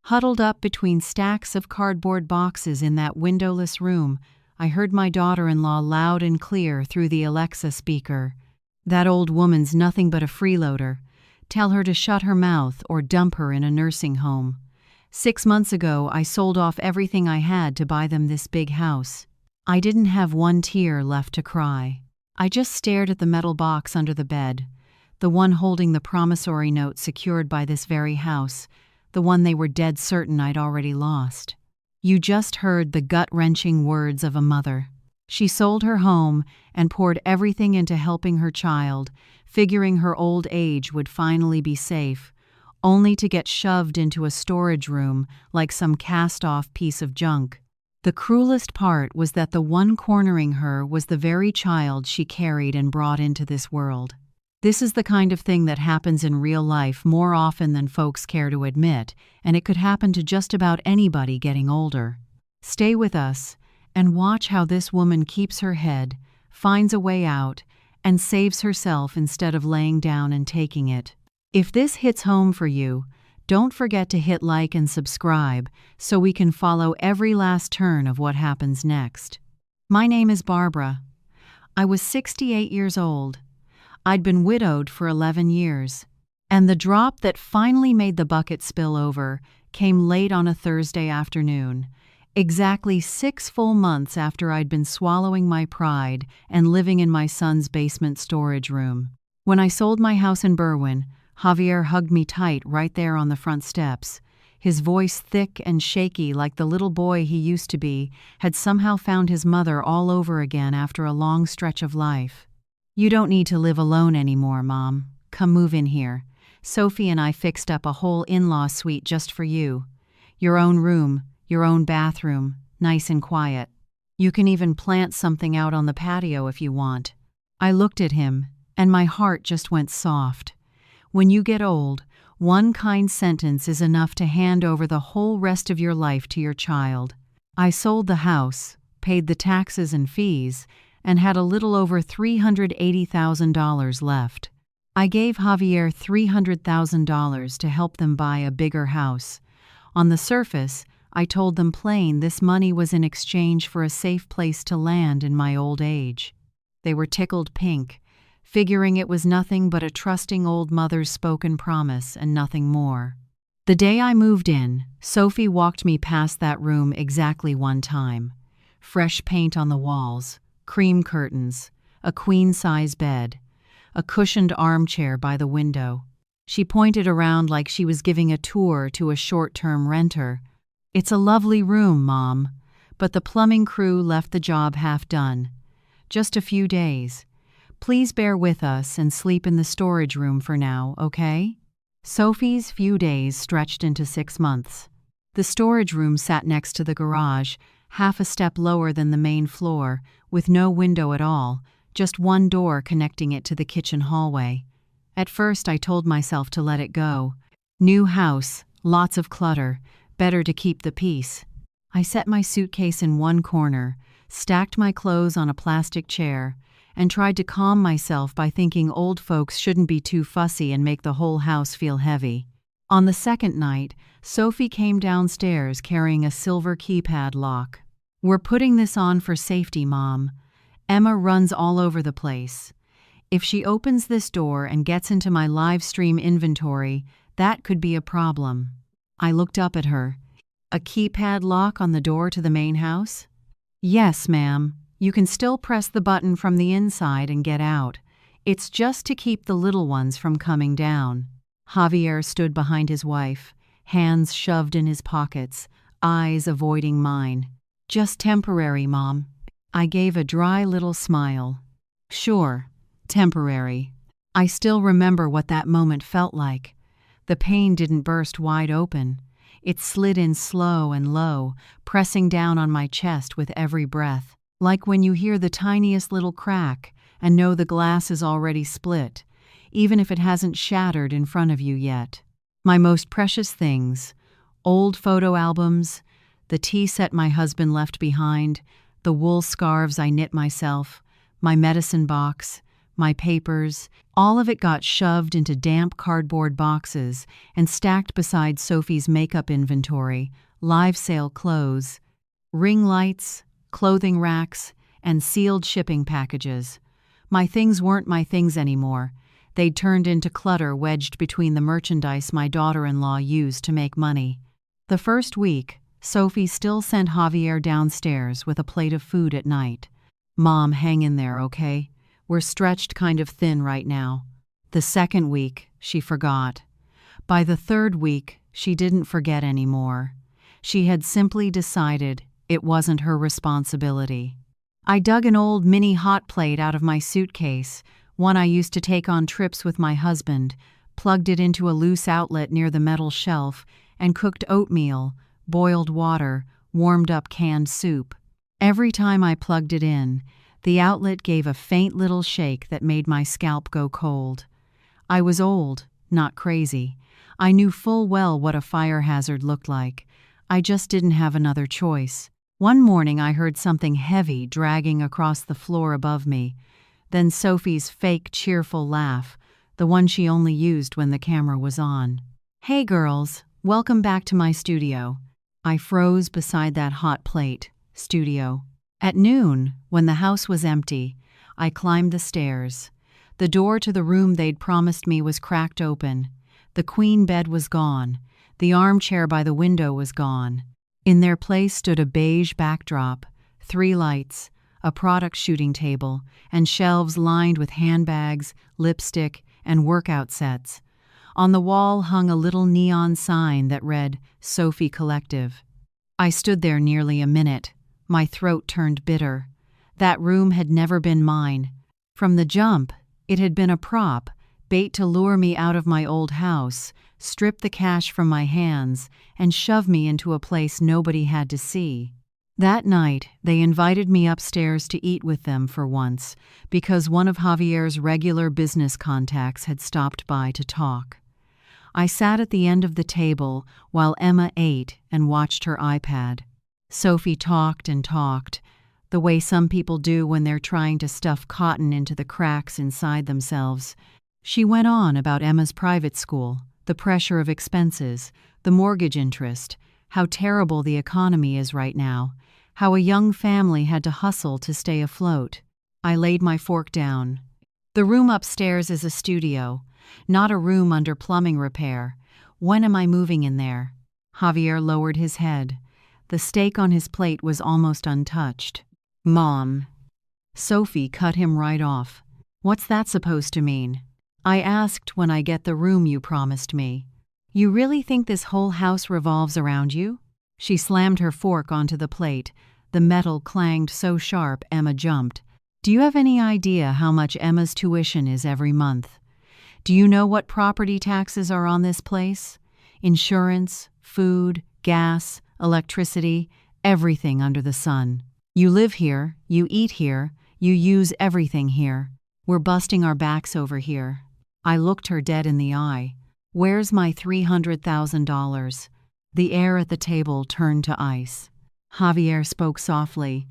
Huddled up between stacks of cardboard boxes in that windowless room, I heard my daughter-in-law loud and clear through the Alexa speaker. "That old woman's nothing but a freeloader. Tell her to shut her mouth or dump her in a nursing home. 6 months ago, I sold off everything I had to buy them this big house. I didn't have one tear left to cry. I just stared at the metal box under the bed, the one holding the promissory note secured by this very house, the one they were dead certain I'd already lost." You just heard the gut-wrenching words of a mother. She sold her home and poured everything into helping her child, figuring her old age would finally be safe, only to get shoved into a storage room like some cast-off piece of junk. The cruelest part was that the one cornering her was the very child she carried and brought into this world. This is the kind of thing that happens in real life more often than folks care to admit, and it could happen to just about anybody getting older. Stay with us and watch how this woman keeps her head, finds a way out, and saves herself instead of laying down and taking it. If this hits home for you, don't forget to hit like and subscribe so we can follow every last turn of what happens next. My name is Barbara. I was 68 years old. I'd been widowed for 11 years. And the drop that finally made the bucket spill over came late on a Thursday afternoon, exactly 6 full months after I'd been swallowing my pride and living in my son's basement storage room. When I sold my house in Berwyn, Javier hugged me tight right there on the front steps. His voice thick and shaky like the little boy he used to be, had somehow found his mother all over again after a long stretch of life. "You don't need to live alone anymore, Mom. Come move in here. Sophie and I fixed up a whole in-law suite just for you. Your own room, your own bathroom, nice and quiet. You can even plant something out on the patio if you want." I looked at him, and my heart just went soft. When you get old, one kind sentence is enough to hand over the whole rest of your life to your child. I sold the house, paid the taxes and fees, and had a little over $380,000 left. I gave Javier $300,000 to help them buy a bigger house. On the surface, I told them plain this money was in exchange for a safe place to land in my old age. They were tickled pink, figuring it was nothing but a trusting old mother's spoken promise and nothing more. The day I moved in, Sophie walked me past that room exactly one time. Fresh paint on the walls, cream curtains, a queen-size bed, a cushioned armchair by the window. She pointed around like she was giving a tour to a short-term renter. "It's a lovely room, Mom, but the plumbing crew left the job half done. Just a few days. Please bear with us and sleep in the storage room for now, okay?" Sophie's few days stretched into 6 months. The storage room sat next to the garage, half a step lower than the main floor, with no window at all, just one door connecting it to the kitchen hallway. At first I told myself to let it go. New house, lots of clutter, better to keep the peace. I set my suitcase in one corner, stacked my clothes on a plastic chair, and tried to calm myself by thinking old folks shouldn't be too fussy and make the whole house feel heavy. On the second night, Sophie came downstairs carrying a silver keypad lock. "We're putting this on for safety, Mom. Emma runs all over the place. If she opens this door and gets into my live stream inventory, that could be a problem." I looked up at her. "A keypad lock on the door to the main house?" "Yes, ma'am. You can still press the button from the inside and get out. It's just to keep the little ones from coming down." Javier stood behind his wife, hands shoved in his pockets, eyes avoiding mine. "Just temporary, Mom." I gave a dry little smile. "Sure, temporary." I still remember what that moment felt like. The pain didn't burst wide open. It slid in slow and low, pressing down on my chest with every breath. Like when you hear the tiniest little crack and know the glass is already split, even if it hasn't shattered in front of you yet. My most precious things, old photo albums, the tea set my husband left behind, the wool scarves I knit myself, my medicine box, my papers, all of it got shoved into damp cardboard boxes and stacked beside Sophie's makeup inventory, live sale clothes, ring lights, clothing racks, and sealed shipping packages. My things weren't my things anymore. They'd turned into clutter wedged between the merchandise my daughter-in-law used to make money. The first week, Sophie still sent Javier downstairs with a plate of food at night. "Mom, hang in there, okay? We're stretched kind of thin right now." The second week, she forgot. By the third week, she didn't forget anymore. She had simply decided it wasn't her responsibility. I dug an old mini hot plate out of my suitcase, one I used to take on trips with my husband, plugged it into a loose outlet near the metal shelf, and cooked oatmeal, boiled water, warmed up canned soup. Every time I plugged it in, the outlet gave a faint little shake that made my scalp go cold. I was old, not crazy. I knew full well what a fire hazard looked like. I just didn't have another choice. One morning I heard something heavy dragging across the floor above me. Then Sophie's fake cheerful laugh, the one she only used when the camera was on. "Hey girls, welcome back to my studio." I froze beside that hot plate. Studio. At noon, when the house was empty, I climbed the stairs. The door to the room they'd promised me was cracked open. The queen bed was gone. The armchair by the window was gone. In their place stood a beige backdrop, 3 lights, a product shooting table, and shelves lined with handbags, lipstick, and workout sets. On the wall hung a little neon sign that read, "Sophie Collective." I stood there nearly a minute. My throat turned bitter. That room had never been mine. From the jump, it had been a prop, bait to lure me out of my old house, strip the cash from my hands, and shove me into a place nobody had to see. That night, they invited me upstairs to eat with them for once, because one of Javier's regular business contacts had stopped by to talk. I sat at the end of the table while Emma ate and watched her iPad. Sophie talked and talked, the way some people do when they're trying to stuff cotton into the cracks inside themselves. She went on about Emma's private school, the pressure of expenses, the mortgage interest, how terrible the economy is right now, how a young family had to hustle to stay afloat. I laid my fork down. "The room upstairs is a studio, not a room under plumbing repair. When am I moving in there?" Javier lowered his head. The steak on his plate was almost untouched. "Mom." Sophie cut him right off. "What's that supposed to mean?" "I asked when I get the room you promised me." "You really think this whole house revolves around you?" She slammed her fork onto the plate. The metal clanged so sharp Emma jumped. "Do you have any idea how much Emma's tuition is every month? Do you know what property taxes are on this place? Insurance, food, gas, electricity, everything under the sun. You live here, you eat here, you use everything here. We're busting our backs over here." I looked her dead in the eye. "Where's my $300,000? The air at the table turned to ice. Javier spoke softly.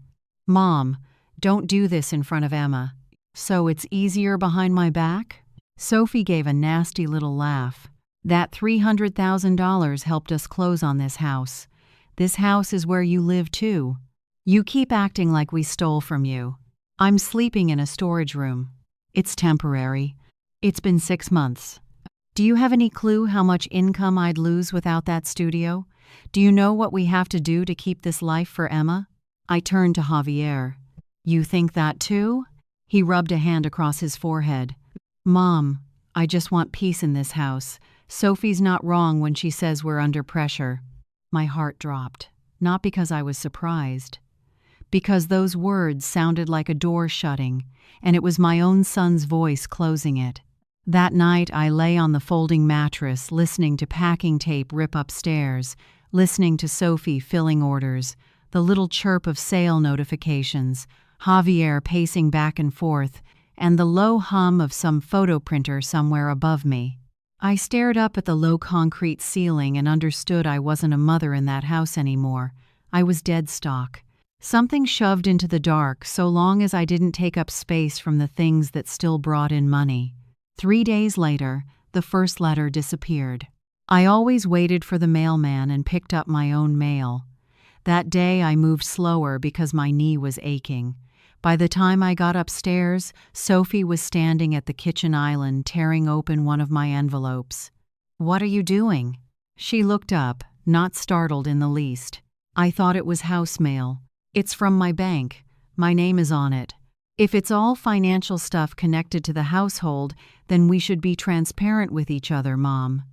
"Mom, don't do this in front of Emma." "So it's easier behind my back?" Sophie gave a nasty little laugh. "That $300,000 helped us close on this house. This house is where you live too. You keep acting like we stole from you. I'm sleeping in a storage room. It's temporary. It's been 6 months. Do you have any clue how much income I'd lose without that studio? Do you know what we have to do to keep this life for Emma?" I turned to Javier. "You think that too?" He rubbed a hand across his forehead. "Mom, I just want peace in this house. Sophie's not wrong when she says we're under pressure." My heart dropped, not because I was surprised, because those words sounded like a door shutting, and it was my own son's voice closing it. That night I lay on the folding mattress listening to packing tape rip upstairs, listening to Sophie filling orders, the little chirp of sale notifications, Javier pacing back and forth, and the low hum of some photo printer somewhere above me. I stared up at the low concrete ceiling and understood I wasn't a mother in that house anymore. I was dead stock. Something shoved into the dark so long as I didn't take up space from the things that still brought in money. 3 days later, the first letter disappeared. I always waited for the mailman and picked up my own mail. That day I moved slower because my knee was aching. By the time I got upstairs, Sophie was standing at the kitchen island tearing open one of my envelopes. "What are you doing?" She looked up, not startled in the least. "I thought it was house mail. It's from my bank. My name is on it. If it's all financial stuff connected to the household, then we should be transparent with each other, Mom."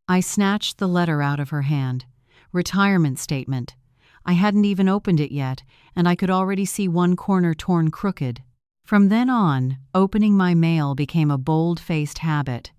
I snatched the letter out of her hand. Retirement statement. I hadn't even opened it yet, and I could already see one corner torn crooked. From then on, opening my mail became a bold-faced habit.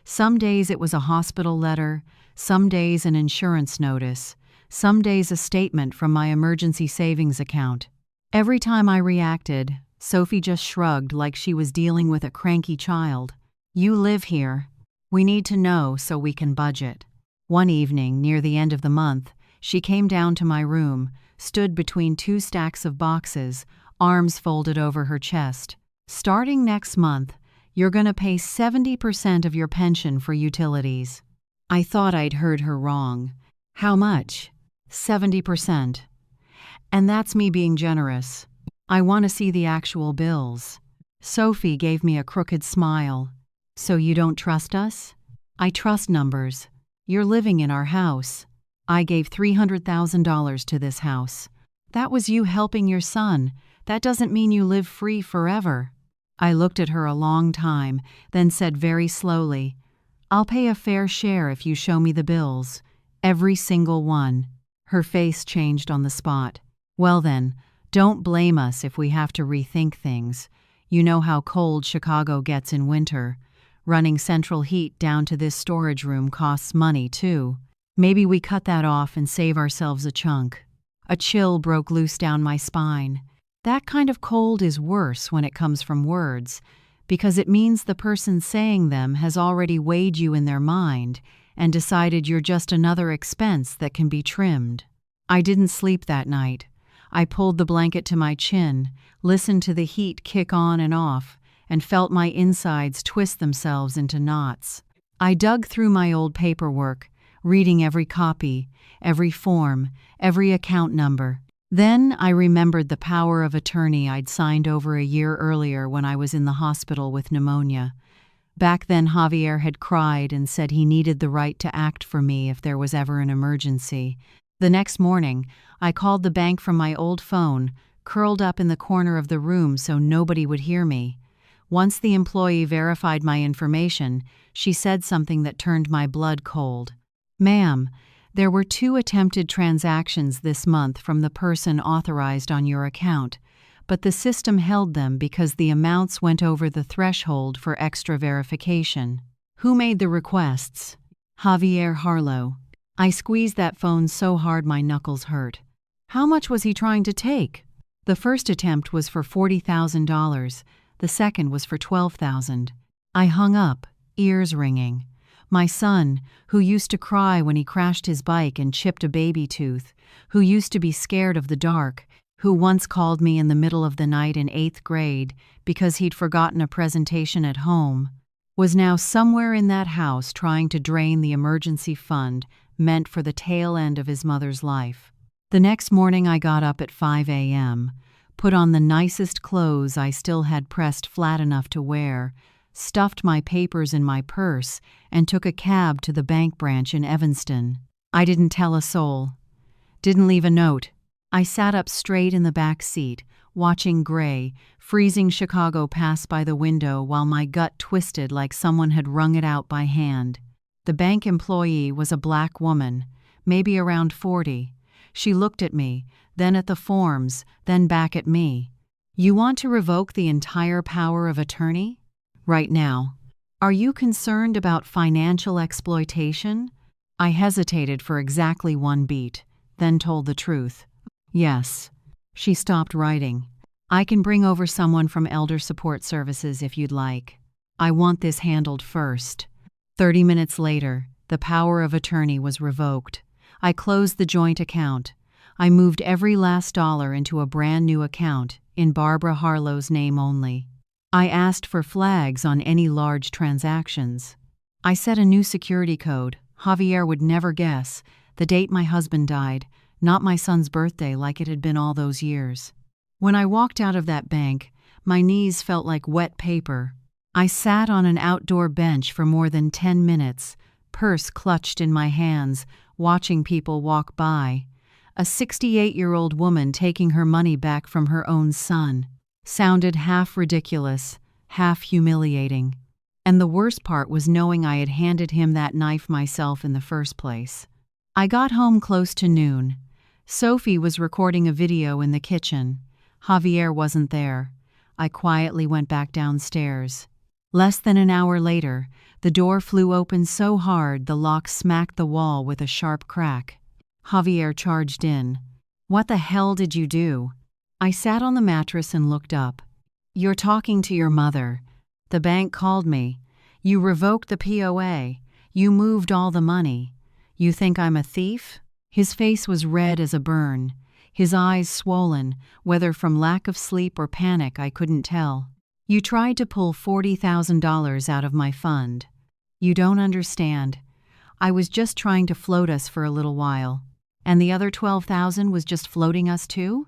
Some days it was a hospital letter, some days an insurance notice, some days a statement from my emergency savings account. Every time I reacted, Sophie just shrugged like she was dealing with a cranky child. "You live here. We need to know so we can budget." One evening, near the end of the month, she came down to my room, stood between 2 stacks of boxes, arms folded over her chest. "Starting next month, you're gonna pay 70% of your pension for utilities." I thought I'd heard her wrong. "How much?" 70%. And that's me being generous. I want to see the actual bills. Sophie gave me a crooked smile. "So you don't trust us?" "I trust numbers. You're living in our house. I gave $300,000 to this house. That was you helping your son. That doesn't mean you live free forever." I looked at her a long time, then said very slowly, "I'll pay a fair share if you show me the bills. Every single one." Her face changed on the spot. "Well then, don't blame us if we have to rethink things. You know how cold Chicago gets in winter. Running central heat down to this storage room costs money, too. Maybe we cut that off and save ourselves a chunk." A chill broke loose down my spine. That kind of cold is worse when it comes from words, because it means the person saying them has already weighed you in their mind and decided you're just another expense that can be trimmed. I didn't sleep that night. I pulled the blanket to my chin, listened to the heat kick on and off, and felt my insides twist themselves into knots. I dug through my old paperwork, reading every copy, every form, every account number. Then I remembered the power of attorney I'd signed over a year earlier when I was in the hospital with pneumonia. Back then Javier had cried and said he needed the right to act for me if there was ever an emergency. The next morning, I called the bank from my old phone, curled up in the corner of the room so nobody would hear me. Once the employee verified my information, she said something that turned my blood cold. "Ma'am, there were 2 attempted transactions this month from the person authorized on your account, but the system held them because the amounts went over the threshold for extra verification." "Who made the requests?" "Javier Harlow." I squeezed that phone so hard my knuckles hurt. "How much was he trying to take?" "The first attempt was for $40,000. The second was for $12,000. I hung up, ears ringing. My son, who used to cry when he crashed his bike and chipped a baby tooth, who used to be scared of the dark, who once called me in the middle of the night in 8th grade because he'd forgotten a presentation at home, was now somewhere in that house trying to drain the emergency fund meant for the tail end of his mother's life. The next morning I got up at 5 a.m., put on the nicest clothes I still had pressed flat enough to wear, stuffed my papers in my purse, and took a cab to the bank branch in Evanston. I didn't tell a soul. Didn't leave a note. I sat up straight in the back seat, watching gray, freezing Chicago pass by the window while my gut twisted like someone had wrung it out by hand. The bank employee was a black woman, maybe around 40. She looked at me, then at the forms, then back at me. "You want to revoke the entire power of attorney? Right now. Are you concerned about financial exploitation?" I hesitated for exactly 1 beat, then told the truth. "Yes." She stopped writing. "I can bring over someone from Elder Support Services if you'd like. I want this handled first." 30 minutes later, the power of attorney was revoked. I closed the joint account. I moved every last dollar into a brand new account, in Barbara Harlow's name only. I asked for flags on any large transactions. I set a new security code. Javier would never guess the date my husband died, not my son's birthday like it had been all those years. When I walked out of that bank, my knees felt like wet paper. I sat on an outdoor bench for more than 10 minutes, purse clutched in my hands, watching people walk by. A 68-year-old woman taking her money back from her own son. Sounded half ridiculous, half humiliating. And the worst part was knowing I had handed him that knife myself in the first place. I got home close to noon. Sophie was recording a video in the kitchen. Javier wasn't there. I quietly went back downstairs. Less than an hour later, the door flew open so hard the lock smacked the wall with a sharp crack. Javier charged in. "What the hell did you do?" I sat on the mattress and looked up. "You're talking to your mother. The bank called me. You revoked the POA. You moved all the money. You think I'm a thief?" His face was red as a burn. His eyes swollen, whether from lack of sleep or panic I couldn't tell. "You tried to pull $40,000 out of my fund. You don't understand. I was just trying to float us for a little while. And the other $12,000 was just floating us too?"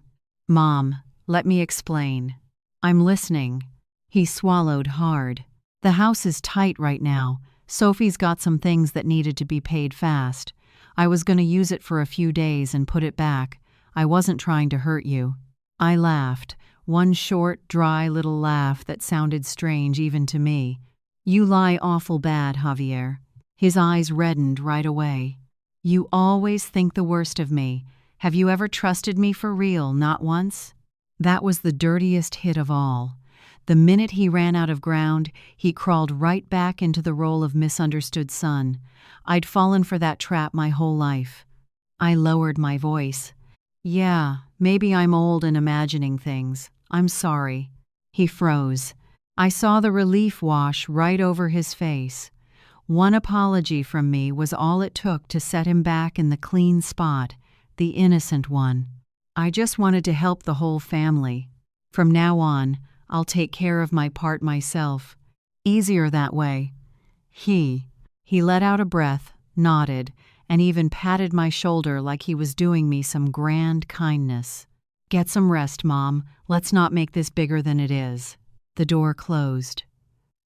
"Mom, let me explain." "I'm listening." He swallowed hard. "The house is tight right now. Sophie's got some things that needed to be paid fast. I was going to use it for a few days and put it back. I wasn't trying to hurt you." I laughed, one short, dry little laugh that sounded strange even to me. "You lie awful bad, Javier." His eyes reddened right away. "You always think the worst of me. Have you ever trusted me for real, not once?" That was the dirtiest hit of all. The minute he ran out of ground, he crawled right back into the role of misunderstood son. I'd fallen for that trap my whole life. I lowered my voice. "Yeah, maybe I'm old and imagining things. I'm sorry." He froze. I saw the relief wash right over his face. One apology from me was all it took to set him back in the clean spot, the innocent one. "I just wanted to help the whole family. From now on, I'll take care of my part myself. Easier that way." He let out a breath, nodded, and even patted my shoulder like he was doing me some grand kindness. "Get some rest, Mom. Let's not make this bigger than it is." The door closed.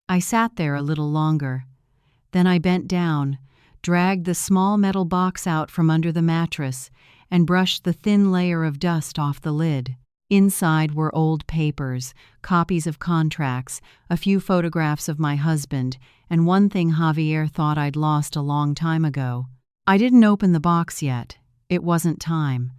I sat there a little longer. Then I bent down, dragged the small metal box out from under the mattress, and brushed the thin layer of dust off the lid. Inside were old papers, copies of contracts, a few photographs of my husband, and one thing Javier thought I'd lost a long time ago. I didn't open the box yet. It wasn't time.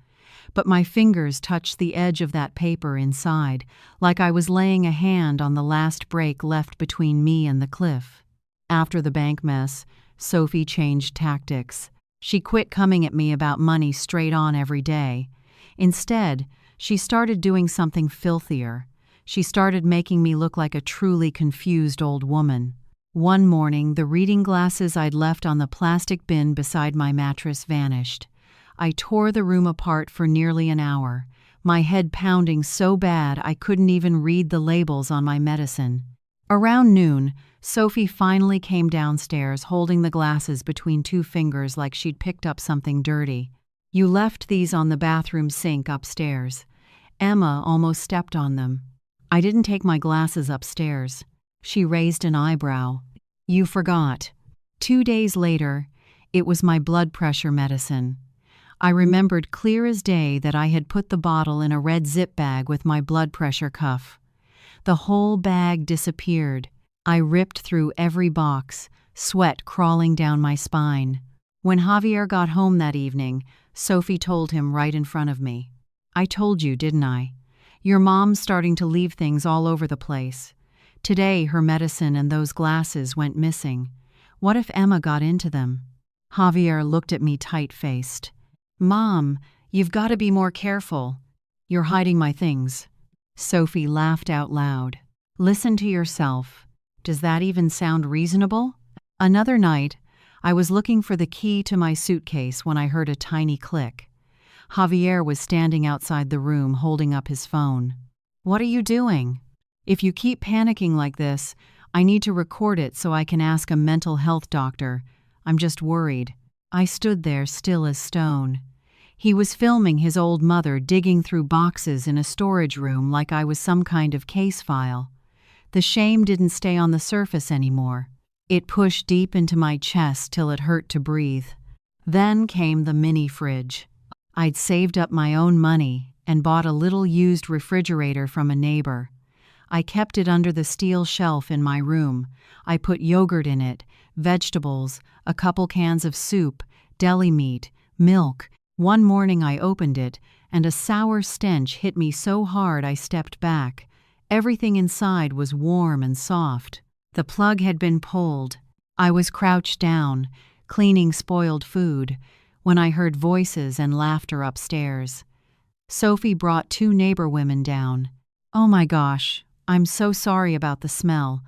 But my fingers touched the edge of that paper inside, like I was laying a hand on the last break left between me and the cliff. After the bank mess, Sophie changed tactics. She quit coming at me about money straight on every day. Instead, she started doing something filthier. She started making me look like a truly confused old woman. One morning, the reading glasses I'd left on the plastic bin beside my mattress vanished. I tore the room apart for nearly an hour, my head pounding so bad I couldn't even read the labels on my medicine. Around noon, Sophie finally came downstairs holding the glasses between two fingers like she'd picked up something dirty. "You left these on the bathroom sink upstairs." Emma almost stepped on them. "I didn't take my glasses upstairs." She raised an eyebrow. "You forgot." 2 days later, it was my blood pressure medicine. I remembered clear as day that I had put the bottle in a red zip bag with my blood pressure cuff. The whole bag disappeared. I ripped through every box, sweat crawling down my spine. When Javier got home that evening, Sophie told him right in front of me. "I told you, didn't I? Your mom's starting to leave things all over the place. Today, her medicine and those glasses went missing. What if Emma got into them?" Javier looked at me tight-faced. "Mom, you've got to be more careful. You're hiding my things." Sophie laughed out loud. "Listen to yourself. Does that even sound reasonable?" Another night, I was looking for the key to my suitcase when I heard a tiny click. Javier was standing outside the room holding up his phone. "What are you doing? If you keep panicking like this, I need to record it so I can ask a mental health doctor. I'm just worried." I stood there still as stone. He was filming his old mother digging through boxes in a storage room like I was some kind of case file. The shame didn't stay on the surface anymore. It pushed deep into my chest till it hurt to breathe. Then came the mini fridge. I'd saved up my own money and bought a little used refrigerator from a neighbor. I kept it under the steel shelf in my room. I put yogurt in it, vegetables, a couple cans of soup, deli meat, milk. One morning I opened it, and a sour stench hit me so hard I stepped back. Everything inside was warm and soft. The plug had been pulled. I was crouched down, cleaning spoiled food, when I heard voices and laughter upstairs. Sophie brought 2 neighbor women down. "Oh my gosh, I'm so sorry about the smell.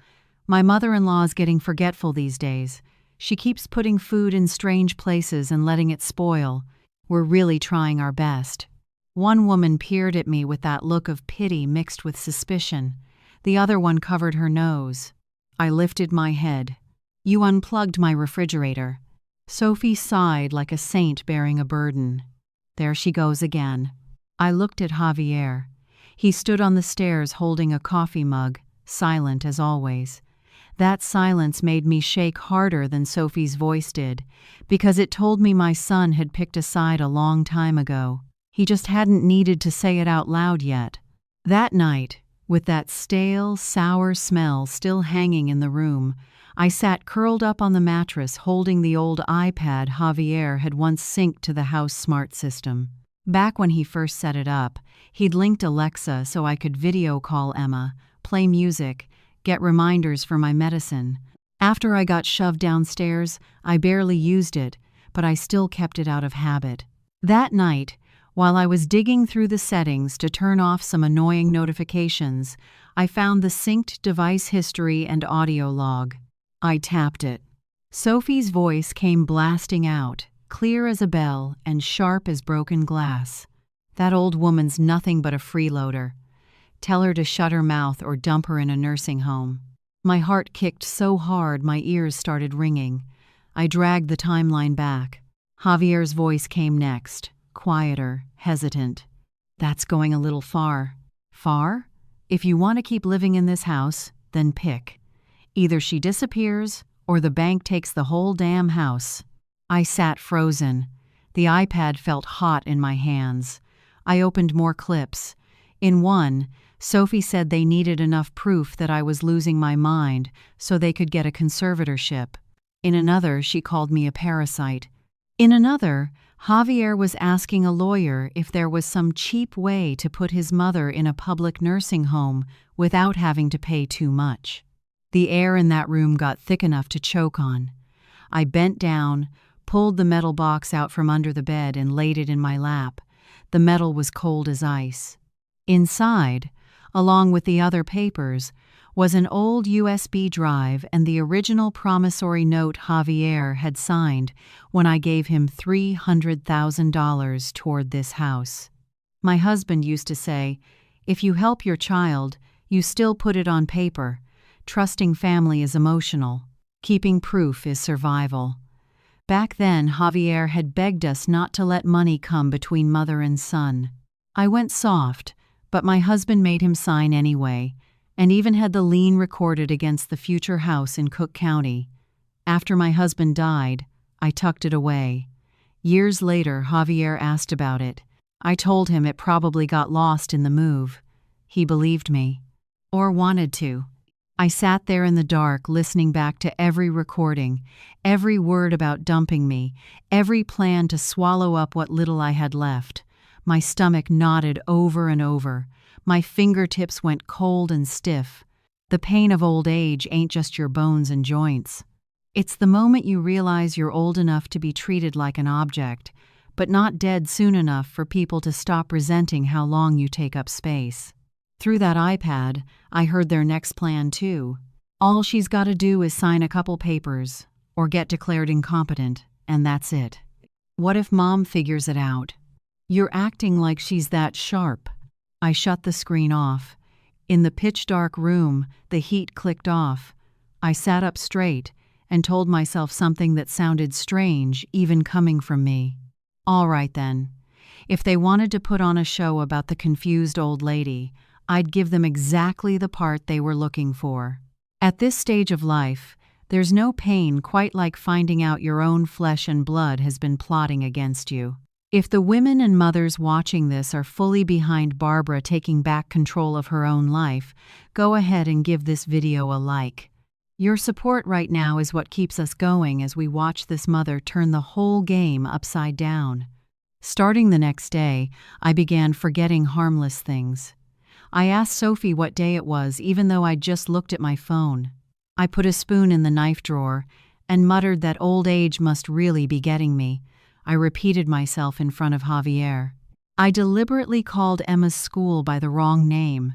My mother-in-law's getting forgetful these days. She keeps putting food in strange places and letting it spoil. We're really trying our best." One woman peered at me with that look of pity mixed with suspicion. The other one covered her nose. I lifted my head. "You unplugged my refrigerator." Sophie sighed like a saint bearing a burden. "There she goes again." I looked at Javier. He stood on the stairs holding a coffee mug, silent as always. That silence made me shake harder than Sophie's voice did, because it told me my son had picked a side a long time ago. He just hadn't needed to say it out loud yet. That night, with that stale, sour smell still hanging in the room, I sat curled up on the mattress holding the old iPad Javier had once synced to the house smart system. Back when he first set it up, he'd linked Alexa so I could video call Emma, play music, get reminders for my medicine. After I got shoved downstairs, I barely used it, but I still kept it out of habit. That night, while I was digging through the settings to turn off some annoying notifications, I found the synced device history and audio log. I tapped it. Sophie's voice came blasting out, clear as a bell and sharp as broken glass. "That old woman's nothing but a freeloader. Tell her to shut her mouth or dump her in a nursing home." My heart kicked so hard my ears started ringing. I dragged the timeline back. Javier's voice came next, quieter, hesitant. "That's going a little far." "Far? If you want to keep living in this house, then pick. Either she disappears or the bank takes the whole damn house." I sat frozen. The iPad felt hot in my hands. I opened more clips. In one, Sophie said they needed enough proof that I was losing my mind so they could get a conservatorship. In another, she called me a parasite. In another, Javier was asking a lawyer if there was some cheap way to put his mother in a public nursing home without having to pay too much. The air in that room got thick enough to choke on. I bent down, pulled the metal box out from under the bed and laid it in my lap. The metal was cold as ice. Inside, along with the other papers, was an old USB drive and the original promissory note Javier had signed when I gave him $300,000 toward this house. My husband used to say, "If you help your child, you still put it on paper. Trusting family is emotional. Keeping proof is survival." Back then, Javier had begged us not to let money come between mother and son. I went soft, but my husband made him sign anyway, and even had the lien recorded against the future house in Cook County. After my husband died, I tucked it away. Years later, Javier asked about it. I told him it probably got lost in the move. He believed me. Or wanted to. I sat there in the dark listening back to every recording, every word about dumping me, every plan to swallow up what little I had left. My stomach knotted over and over. My fingertips went cold and stiff. The pain of old age ain't just your bones and joints. It's the moment you realize you're old enough to be treated like an object, but not dead soon enough for people to stop resenting how long you take up space. Through that iPad, I heard their next plan too. All she's got to do is sign a couple papers, or get declared incompetent, and that's it. What if Mom figures it out? You're acting like she's that sharp. I shut the screen off. In the pitch-dark room, the heat clicked off. I sat up straight and told myself something that sounded strange, even coming from me. All right then. If they wanted to put on a show about the confused old lady, I'd give them exactly the part they were looking for. At this stage of life, there's no pain quite like finding out your own flesh and blood has been plotting against you. If the women and mothers watching this are fully behind Barbara taking back control of her own life, go ahead and give this video a like. Your support right now is what keeps us going as we watch this mother turn the whole game upside down. Starting the next day, I began forgetting harmless things. I asked Sophie what day it was, even though I'd just looked at my phone. I put a spoon in the knife drawer and muttered that old age must really be getting me. I repeated myself in front of Javier. I deliberately called Emma's school by the wrong name.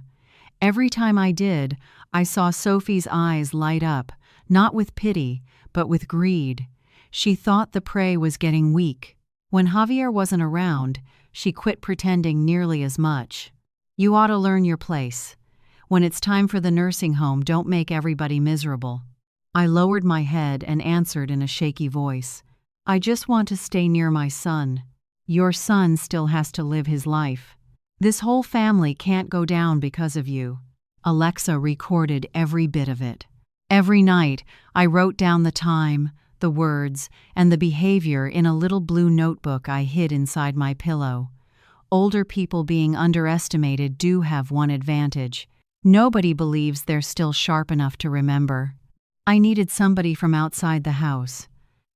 Every time I did, I saw Sophie's eyes light up, not with pity, but with greed. She thought the prey was getting weak. When Javier wasn't around, she quit pretending nearly as much. You ought to learn your place. When it's time for the nursing home, don't make everybody miserable. I lowered my head and answered in a shaky voice. I just want to stay near my son. Your son still has to live his life. This whole family can't go down because of you. Alexa recorded every bit of it. Every night, I wrote down the time, the words, and the behavior in a little blue notebook I hid inside my pillow. Older people being underestimated do have one advantage. Nobody believes they're still sharp enough to remember. I needed somebody from outside the house.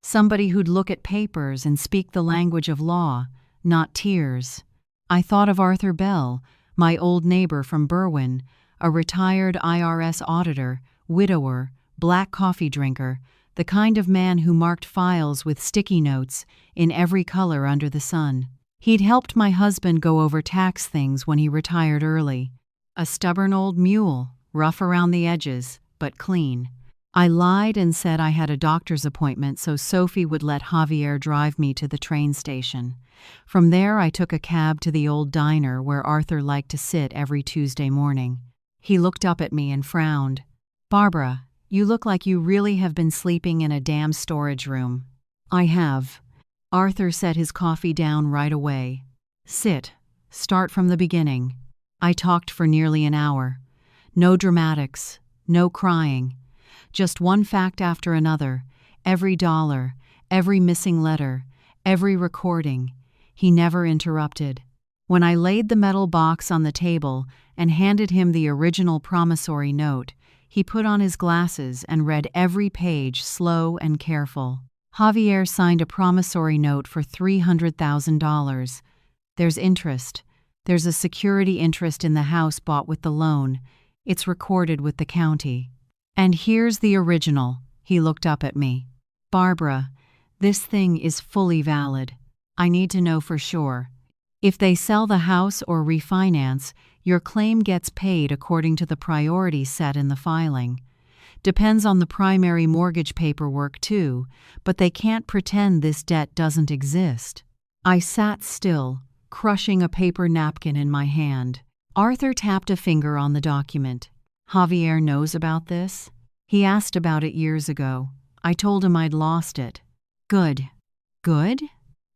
Somebody who'd look at papers and speak the language of law, not tears. I thought of Arthur Bell, my old neighbor from Berwyn, a retired IRS auditor, widower, black coffee drinker, the kind of man who marked files with sticky notes in every color under the sun. He'd helped my husband go over tax things when he retired early. A stubborn old mule, rough around the edges, but clean. I lied and said I had a doctor's appointment so Sophie would let Javier drive me to the train station. From there I took a cab to the old diner where Arthur liked to sit every Tuesday morning. He looked up at me and frowned. "Barbara, you look like you really have been sleeping in a damn storage room." "I have." Arthur set his coffee down right away. "Sit. Start from the beginning." I talked for nearly an hour. No dramatics, no crying. Just one fact after another, every dollar, every missing letter, every recording. He never interrupted. When I laid the metal box on the table and handed him the original promissory note, he put on his glasses and read every page slow and careful. Javier signed a promissory note for $300,000. There's interest. There's a security interest in the house bought with the loan. It's recorded with the county. And here's the original. He looked up at me. "Barbara, this thing is fully valid. I need to know for sure. If they sell the house or refinance, your claim gets paid according to the priority set in the filing. Depends on the primary mortgage paperwork too, but they can't pretend this debt doesn't exist." I sat still, crushing a paper napkin in my hand. Arthur tapped a finger on the document. "Javier knows about this? He asked about it years ago. I told him I'd lost it." "Good." "Good?"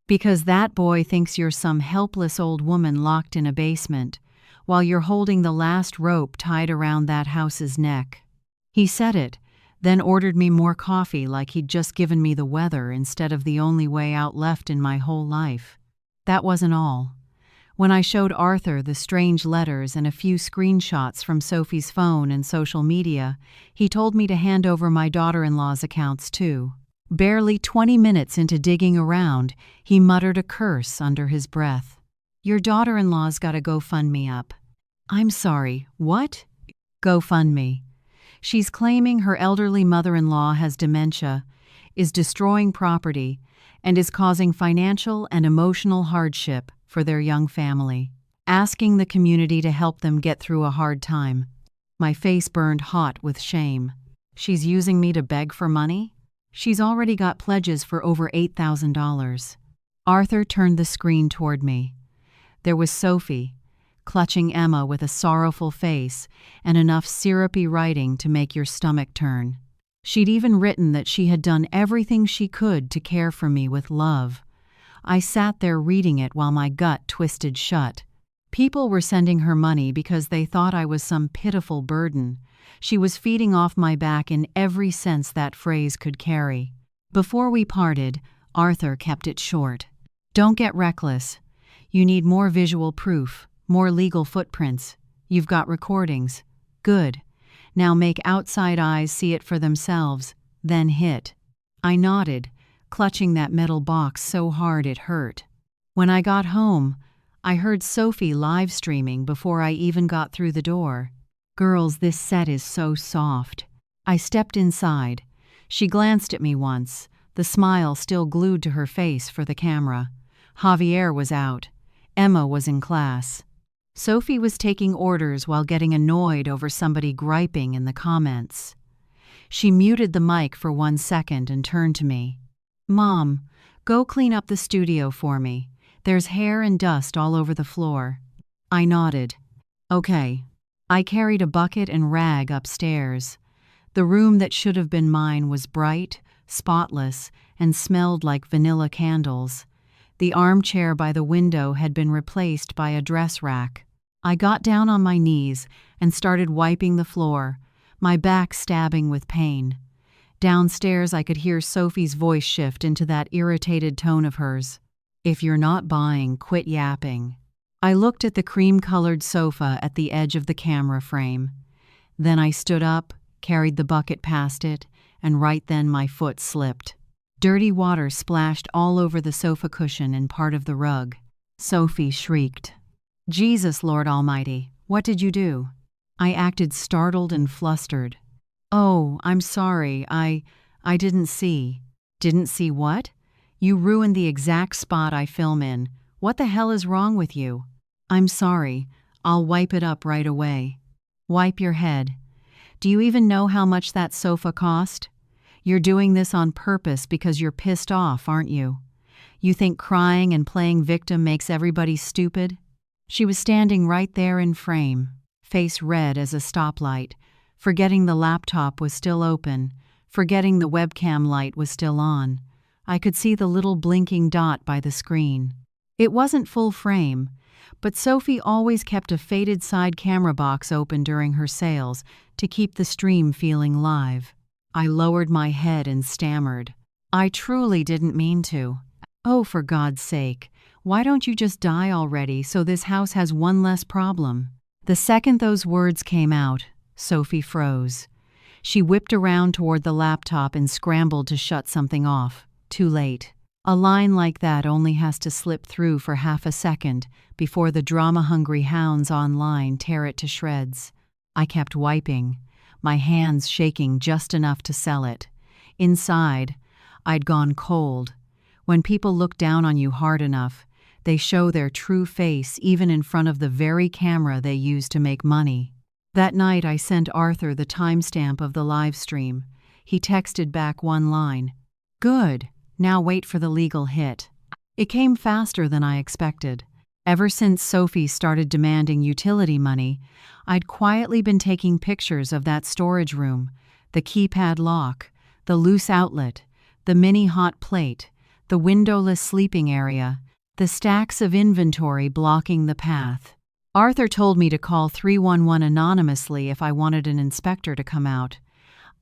"Because that boy thinks you're some helpless old woman locked in a basement, while you're holding the last rope tied around that house's neck." He said it, then ordered me more coffee like he'd just given me the weather instead of the only way out left in my whole life. That wasn't all. When I showed Arthur the strange letters and a few screenshots from Sophie's phone and social media, he told me to hand over my daughter-in-law's accounts too. Barely 20 minutes into digging around, he muttered a curse under his breath. "Your daughter-in-law's got a GoFundMe up." "I'm sorry, what?" "GoFundMe. She's claiming her elderly mother-in-law has dementia, is destroying property, and is causing financial and emotional hardship for their young family, asking the community to help them get through a hard time." My face burned hot with shame. She's using me to beg for money? She's already got pledges for over $8,000. Arthur turned the screen toward me. There was Sophie, clutching Emma with a sorrowful face and enough syrupy writing to make your stomach turn. She'd even written that she had done everything she could to care for me with love. I sat there reading it while my gut twisted shut. People were sending her money because they thought I was some pitiful burden. She was feeding off my back in every sense that phrase could carry. Before we parted, Arthur kept it short. Don't get reckless. You need more visual proof, more legal footprints. You've got recordings. Good. Now make outside eyes see it for themselves, then hit. I nodded, clutching that metal box so hard it hurt. When I got home, I heard Sophie live streaming before I even got through the door. Girls, this set is so soft. I stepped inside. She glanced at me once, the smile still glued to her face for the camera. Javier was out. Emma was in class. Sophie was taking orders while getting annoyed over somebody griping in the comments. She muted the mic for 1 second and turned to me. "Mom, go clean up the studio for me. There's hair and dust all over the floor." I nodded. Okay. I carried a bucket and rag upstairs. The room that should have been mine was bright, spotless, and smelled like vanilla candles. The armchair by the window had been replaced by a dress rack. I got down on my knees and started wiping the floor, my back stabbing with pain. Downstairs I could hear Sophie's voice shift into that irritated tone of hers. "If you're not buying, quit yapping." I looked at the cream-colored sofa at the edge of the camera frame. Then I stood up, carried the bucket past it, and right then my foot slipped. Dirty water splashed all over the sofa cushion and part of the rug. Sophie shrieked. "Jesus, Lord Almighty, what did you do?" I acted startled and flustered. "Oh, I'm sorry, I didn't see." "Didn't see what?" "You ruined the exact spot I film in. What the hell is wrong with you?" "I'm sorry, I'll wipe it up right away." "Wipe your head. Do you even know how much that sofa cost? You're doing this on purpose because you're pissed off, aren't you? You think crying and playing victim makes everybody stupid?" She was standing right there in frame, face red as a stoplight, forgetting the laptop was still open, forgetting the webcam light was still on. I could see the little blinking dot by the screen. It wasn't full frame, but Sophie always kept a faded side camera box open during her sales to keep the stream feeling live. I lowered my head and stammered. "I truly didn't mean to." "Oh, for God's sake, why don't you just die already so this house has one less problem?" The second those words came out, Sophie froze. She whipped around toward the laptop and scrambled to shut something off. Too late. A line like that only has to slip through for half a second before the drama-hungry hounds online tear it to shreds. I kept wiping, my hands shaking just enough to sell it. Inside, I'd gone cold. When people look down on you hard enough, they show their true face even in front of the very camera they use to make money. That night I sent Arthur the timestamp of the live stream. He texted back one line. "Good. Now wait for the legal hit." It came faster than I expected. Ever since Sophie started demanding utility money, I'd quietly been taking pictures of that storage room, the keypad lock, the loose outlet, the mini hot plate, the windowless sleeping area, the stacks of inventory blocking the path. Arthur told me to call 311 anonymously if I wanted an inspector to come out.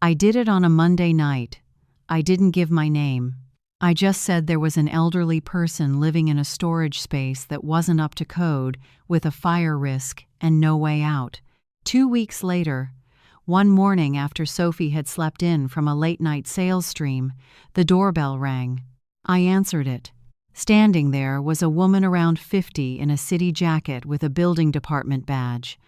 I did it on a Monday night. I didn't give my name. I just said there was an elderly person living in a storage space that wasn't up to code, with a fire risk and no way out. 2 weeks later, one morning after Sophie had slept in from a late-night sales stream, the doorbell rang. I answered it. Standing there was a woman around 50 in a city jacket with a building department badge.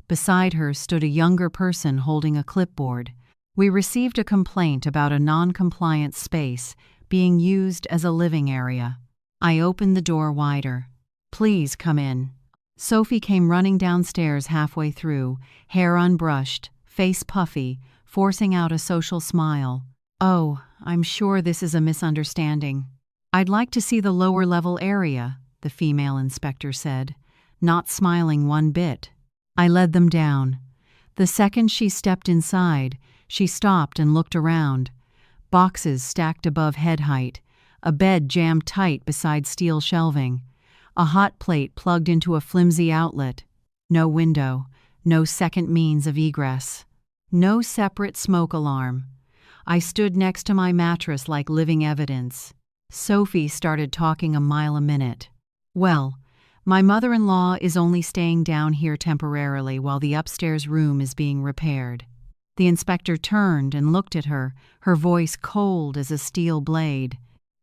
Beside her stood a younger person holding a clipboard. We received a complaint about a non-compliant space being used as a living area. I opened the door wider. "Please come in." Sophie came running downstairs halfway through, hair unbrushed, face puffy, forcing out a social smile. "Oh, I'm sure this is a misunderstanding." "I'd like to see the lower-level area," the female inspector said. not smiling one bit. I led them down. The second she stepped inside, she stopped and looked around. Boxes stacked above head height, a bed jammed tight beside steel shelving, a hot plate plugged into a flimsy outlet. No window, no second means of egress. No separate smoke alarm. I stood next to my mattress like living evidence. Sophie started talking a mile a minute. "Well, my mother-in-law is only staying down here temporarily while the upstairs room is being repaired." The inspector turned and looked at her, her voice cold as a steel blade.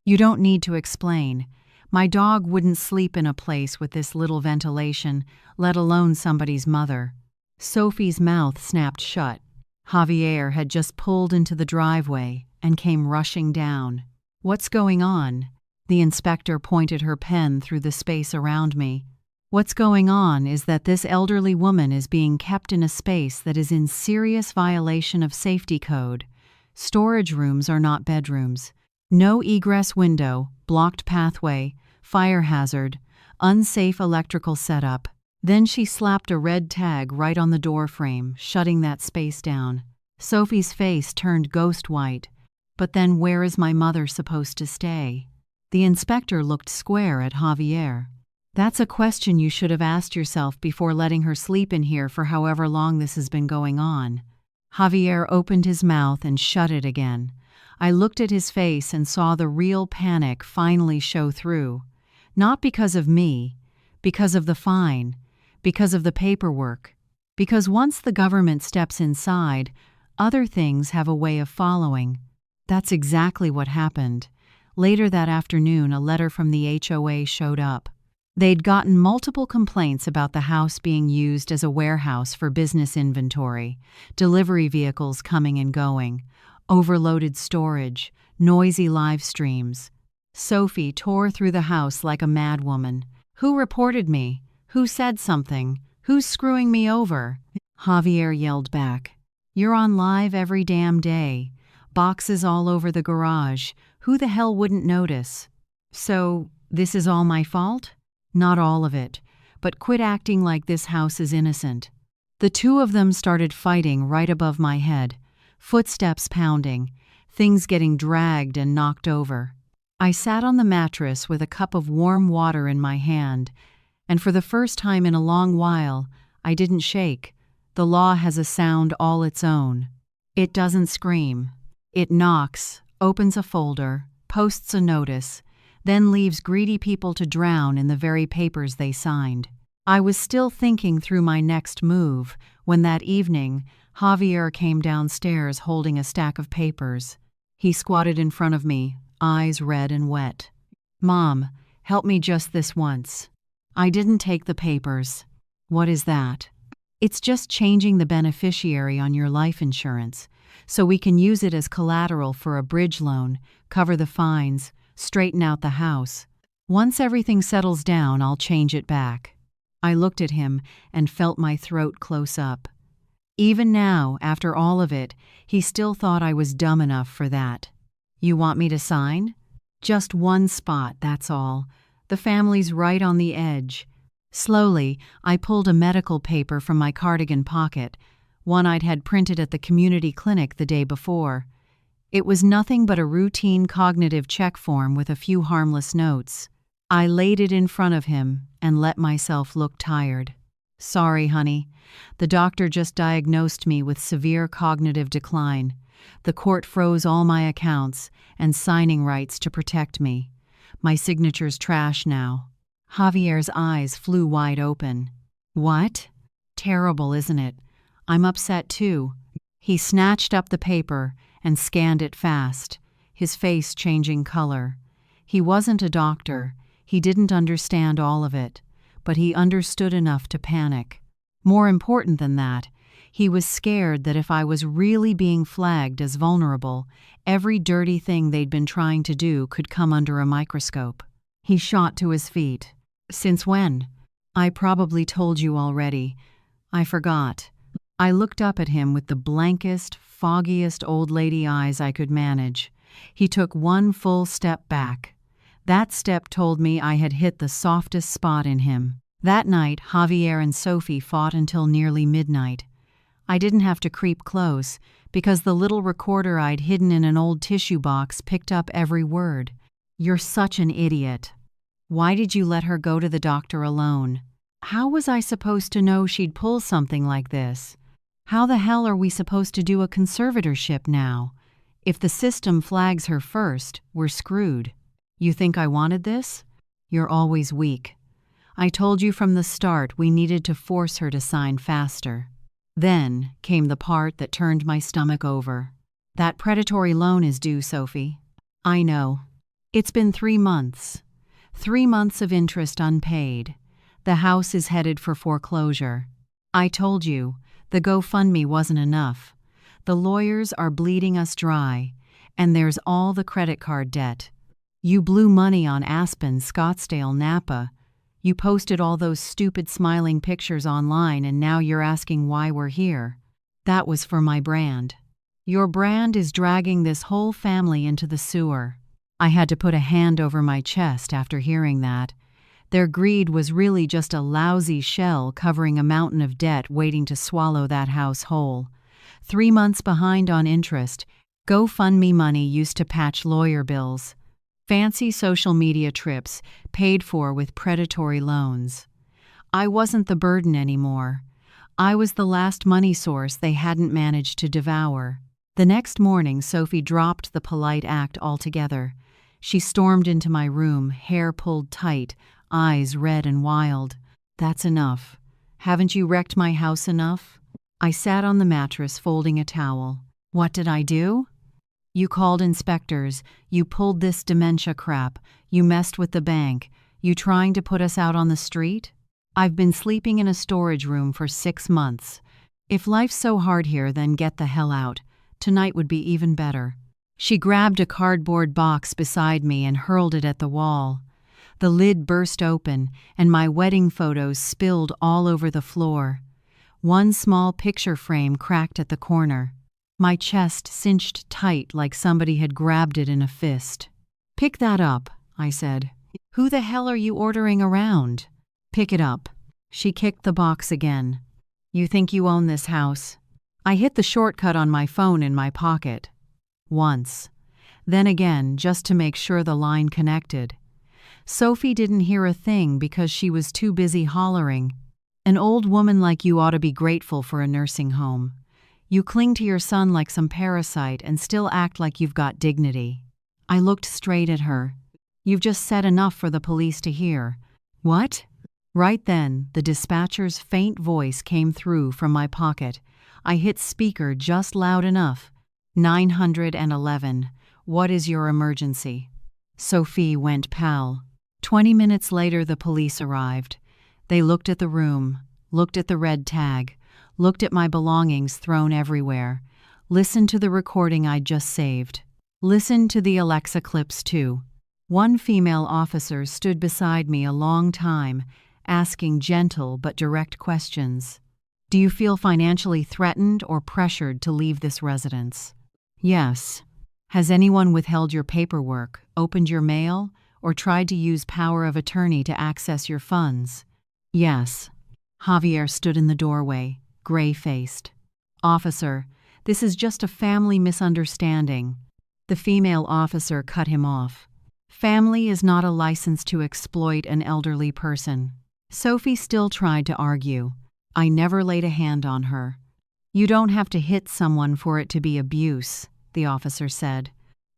"You don't need to explain. My dog wouldn't sleep in a place with this little ventilation, let alone somebody's mother." Sophie's mouth snapped shut. Javier had just pulled into the driveway and came rushing down. "What's going on?" The inspector pointed her pen through the space around me. "What's going on is that this elderly woman is being kept in a space that is in serious violation of safety code. Storage rooms are not bedrooms. No egress window, blocked pathway, fire hazard, unsafe electrical setup." Then she slapped a red tag right on the door frame, shutting that space down. Sophie's face turned ghost white. "But then where is my mother supposed to stay?" The inspector looked square at Javier. "That's a question you should have asked yourself before letting her sleep in here for however long this has been going on." Javier opened his mouth and shut it again. I looked at his face and saw the real panic finally show through. Not because of me, because of the fine, because of the paperwork. Because once the government steps inside, other things have a way of following. That's exactly what happened. Later that afternoon, a letter from the HOA showed up. They'd gotten multiple complaints about the house being used as a warehouse for business inventory, delivery vehicles coming and going, overloaded storage, noisy live streams. Sophie tore through the house like a madwoman. "Who reported me? Who said something? Who's screwing me over?" Javier yelled back. "You're on live every damn day. Boxes all over the garage. Who the hell wouldn't notice?" "So, this is all my fault?" "Not all of it, but quit acting like this house is innocent." The two of them started fighting right above my head, footsteps pounding, things getting dragged and knocked over. I sat on the mattress with a cup of warm water in my hand, and for the first time in a long while, I didn't shake. The law has a sound all its own. It doesn't scream. It knocks, opens a folder, posts a notice, then leaves greedy people to drown in the very papers they signed. I was still thinking through my next move when that evening, Javier came downstairs holding a stack of papers. He squatted in front of me, eyes red and wet. "Mom, help me just this once." "I didn't take the papers." "What is that?" "It's just changing the beneficiary on your life insurance, so we can use it as collateral for a bridge loan, cover the fines, straighten out the house. Once everything settles down, I'll change it back." I looked at him and felt my throat close up. Even now, after all of it, he still thought I was dumb enough for that. "You want me to sign?" "Just one spot, that's all. The family's right on the edge." Slowly, I pulled a medical paper from my cardigan pocket, one I'd had printed at the community clinic the day before. It was nothing but a routine cognitive check form with a few harmless notes. I laid it in front of him and let myself look tired. "Sorry, honey. The doctor just diagnosed me with severe cognitive decline. The court froze all my accounts and signing rights to protect me. My signature's trash now." Javier's eyes flew wide open. "What? Terrible, isn't it? I'm upset too." He snatched up the paper and scanned it fast, his face changing color. He wasn't a doctor. He didn't understand all of it, but he understood enough to panic. More important than that, he was scared that if I was really being flagged as vulnerable, every dirty thing they'd been trying to do could come under a microscope. He shot to his feet. "Since when?" "I probably told you already. I forgot." I looked up at him with the blankest, foggiest old lady eyes I could manage. He took one full step back. That step told me I had hit the softest spot in him. That night, Javier and Sophie fought until nearly midnight. I didn't have to creep close, because the little recorder I'd hidden in an old tissue box picked up every word. "You're such an idiot. Why did you let her go to the doctor alone? How was I supposed to know she'd pull something like this? How the hell are we supposed to do a conservatorship now? If the system flags her first, we're screwed. You think I wanted this? You're always weak. I told you from the start we needed to force her to sign faster." Then came the part that turned my stomach over. "That predatory loan is due, Sophie." "I know. It's been 3 months. 3 months of interest unpaid. The house is headed for foreclosure. I told you, the GoFundMe wasn't enough. The lawyers are bleeding us dry, and there's all the credit card debt. You blew money on Aspen, Scottsdale, Napa. You posted all those stupid smiling pictures online, and now you're asking why we're here. That was for my brand. Your brand is dragging this whole family into the sewer." I had to put a hand over my chest after hearing that. Their greed was really just a lousy shell covering a mountain of debt waiting to swallow that house whole. 3 months behind on interest, GoFundMe money used to patch lawyer bills. Fancy social media trips paid for with predatory loans. I wasn't the burden anymore. I was the last money source they hadn't managed to devour. The next morning, Sophie dropped the polite act altogether. She stormed into my room, hair pulled tight, eyes red and wild. "That's enough. Haven't you wrecked my house enough?" I sat on the mattress folding a towel. "What did I do?" "You called inspectors, you pulled this dementia crap, you messed with the bank, you trying to put us out on the street? I've been sleeping in a storage room for 6 months. If life's so hard here, then get the hell out. Tonight would be even better." She grabbed a cardboard box beside me and hurled it at the wall. The lid burst open, and my wedding photos spilled all over the floor. One small picture frame cracked at the corner. My chest cinched tight like somebody had grabbed it in a fist. "Pick that up," I said. "Who the hell are you ordering around?" "Pick it up." She kicked the box again. "You think you own this house?" I hit the shortcut on my phone in my pocket. Once. Then again, just to make sure the line connected. Sophie didn't hear a thing because she was too busy hollering. "An old woman like you ought to be grateful for a nursing home. You cling to your son like some parasite and still act like you've got dignity." I looked straight at her. "You've just said enough for the police to hear." "What?" Right then, the dispatcher's faint voice came through from my pocket. I hit speaker just loud enough. 911. What is your emergency?" Sophie went pal. 20 minutes later, the police arrived. They looked at the room, looked at the red tag, looked at my belongings thrown everywhere, listened to the recording I'd just saved. Listened to the Alexa clips, too. One female officer stood beside me a long time, asking gentle but direct questions. "Do you feel financially threatened or pressured to leave this residence?" "Yes." "Has anyone withheld your paperwork, opened your mail, or tried to use power of attorney to access your funds?" "Yes." Javier stood in the doorway, gray-faced. "Officer, this is just a family misunderstanding." The female officer cut him off. "Family is not a license to exploit an elderly person." Sophie still tried to argue. I never laid a hand on her. "You don't have to hit someone for it to be abuse," the officer said.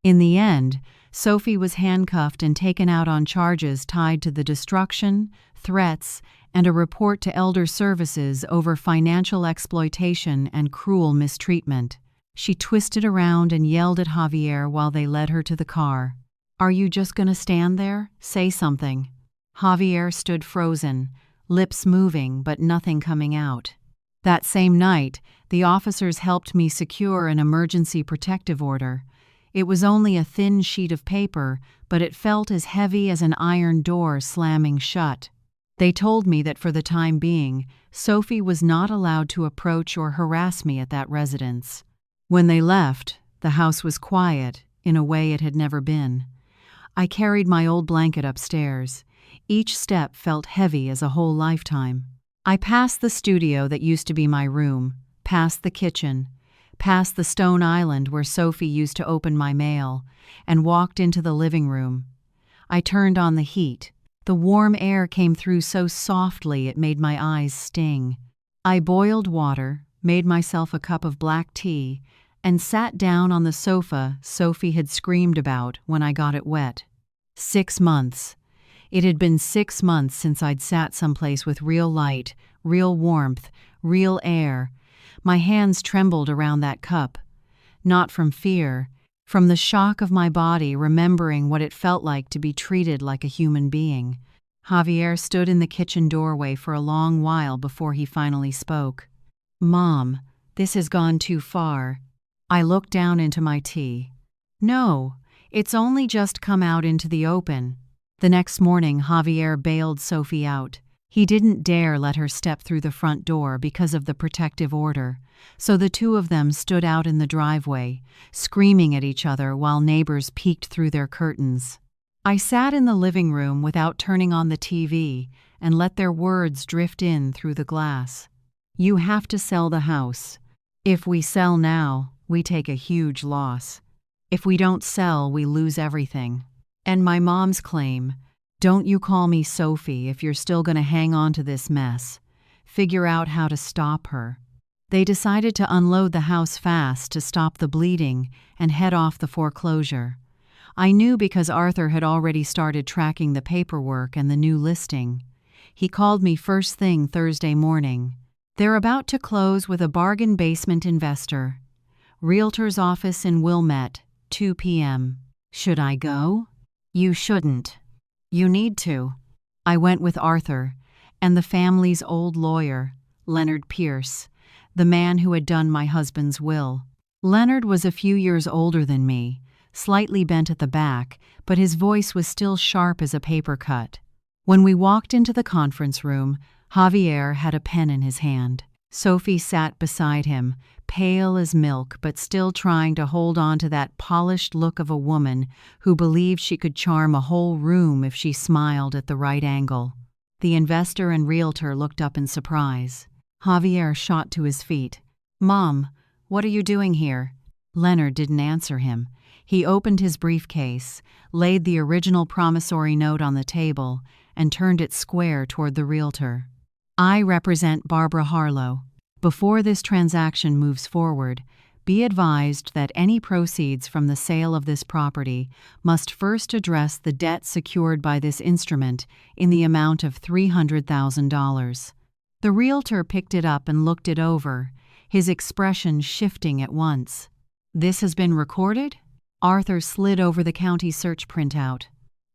In the end, Sophie was handcuffed and taken out on charges tied to the destruction, threats, and a report to Elder Services over financial exploitation and cruel mistreatment. She twisted around and yelled at Javier while they led her to the car. "Are you just gonna stand there? Say something." Javier stood frozen, lips moving but nothing coming out. That same night, the officers helped me secure an emergency protective order. It was only a thin sheet of paper, but it felt as heavy as an iron door slamming shut. They told me that for the time being, Sophie was not allowed to approach or harass me at that residence. When they left, the house was quiet, in a way it had never been. I carried my old blanket upstairs. Each step felt heavy as a whole lifetime. I passed the studio that used to be my room, past the kitchen, past the stone island where Sophie used to open my mail, and walked into the living room. I turned on the heat. The warm air came through so softly it made my eyes sting. I boiled water, made myself a cup of black tea, and sat down on the sofa Sophie had screamed about when I got it wet. 6 months. It had been 6 months since I'd sat someplace with real light, real warmth, real air. My hands trembled around that cup. Not from fear, from the shock of my body remembering what it felt like to be treated like a human being. Javier stood in the kitchen doorway for a long while before he finally spoke. "Mom, this has gone too far." I looked down into my tea. "No, it's only just come out into the open." The next morning, Javier bailed Sophie out. He didn't dare let her step through the front door because of the protective order, so the two of them stood out in the driveway, screaming at each other while neighbors peeked through their curtains. I sat in the living room without turning on the TV and let their words drift in through the glass. "You have to sell the house. If we sell now, we take a huge loss. If we don't sell, we lose everything." And my mom's claim, "Don't you call me Sophie if you're still going to hang on to this mess. Figure out how to stop her." They decided to unload the house fast to stop the bleeding and head off the foreclosure. I knew because Arthur had already started tracking the paperwork and the new listing. He called me first thing Thursday morning. "They're about to close with a bargain basement investor. Realtor's office in Wilmette, 2 p.m. Should I go?" "You shouldn't. You need to." I went with Arthur and the family's old lawyer, Leonard Pierce, the man who had done my husband's will. Leonard was a few years older than me, slightly bent at the back, but his voice was still sharp as a paper cut. When we walked into the conference room, Javier had a pen in his hand. Sophie sat beside him, pale as milk but still trying to hold on to that polished look of a woman who believed she could charm a whole room if she smiled at the right angle. The investor and realtor looked up in surprise. Javier shot to his feet. "Mom, what are you doing here?" Leonard didn't answer him. He opened his briefcase, laid the original promissory note on the table, and turned it square toward the realtor. "I represent Barbara Harlow. Before this transaction moves forward, be advised that any proceeds from the sale of this property must first address the debt secured by this instrument in the amount of $300,000. The realtor picked it up and looked it over, his expression shifting at once. "This has been recorded?" Arthur slid over the county search printout.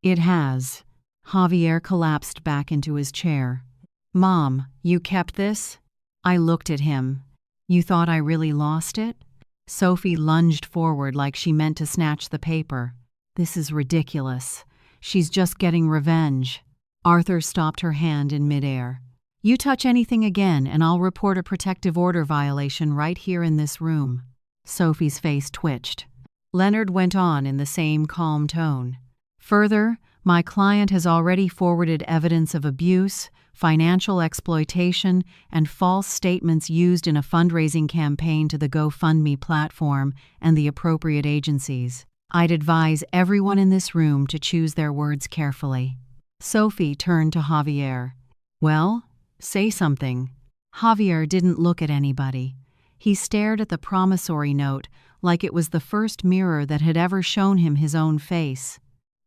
"It has." Javier collapsed back into his chair. "Mom, you kept this?" I looked at him. "You thought I really lost it?" Sophie lunged forward like she meant to snatch the paper. "This is ridiculous. She's just getting revenge." Arthur stopped her hand in midair. "You touch anything again and I'll report a protective order violation right here in this room." Sophie's face twitched. Leonard went on in the same calm tone. "Further, my client has already forwarded evidence of abuse, financial exploitation, and false statements used in a fundraising campaign to the GoFundMe platform and the appropriate agencies. I'd advise everyone in this room to choose their words carefully." Sophie turned to Javier. "Well, say something." Javier didn't look at anybody. He stared at the promissory note like it was the first mirror that had ever shown him his own face.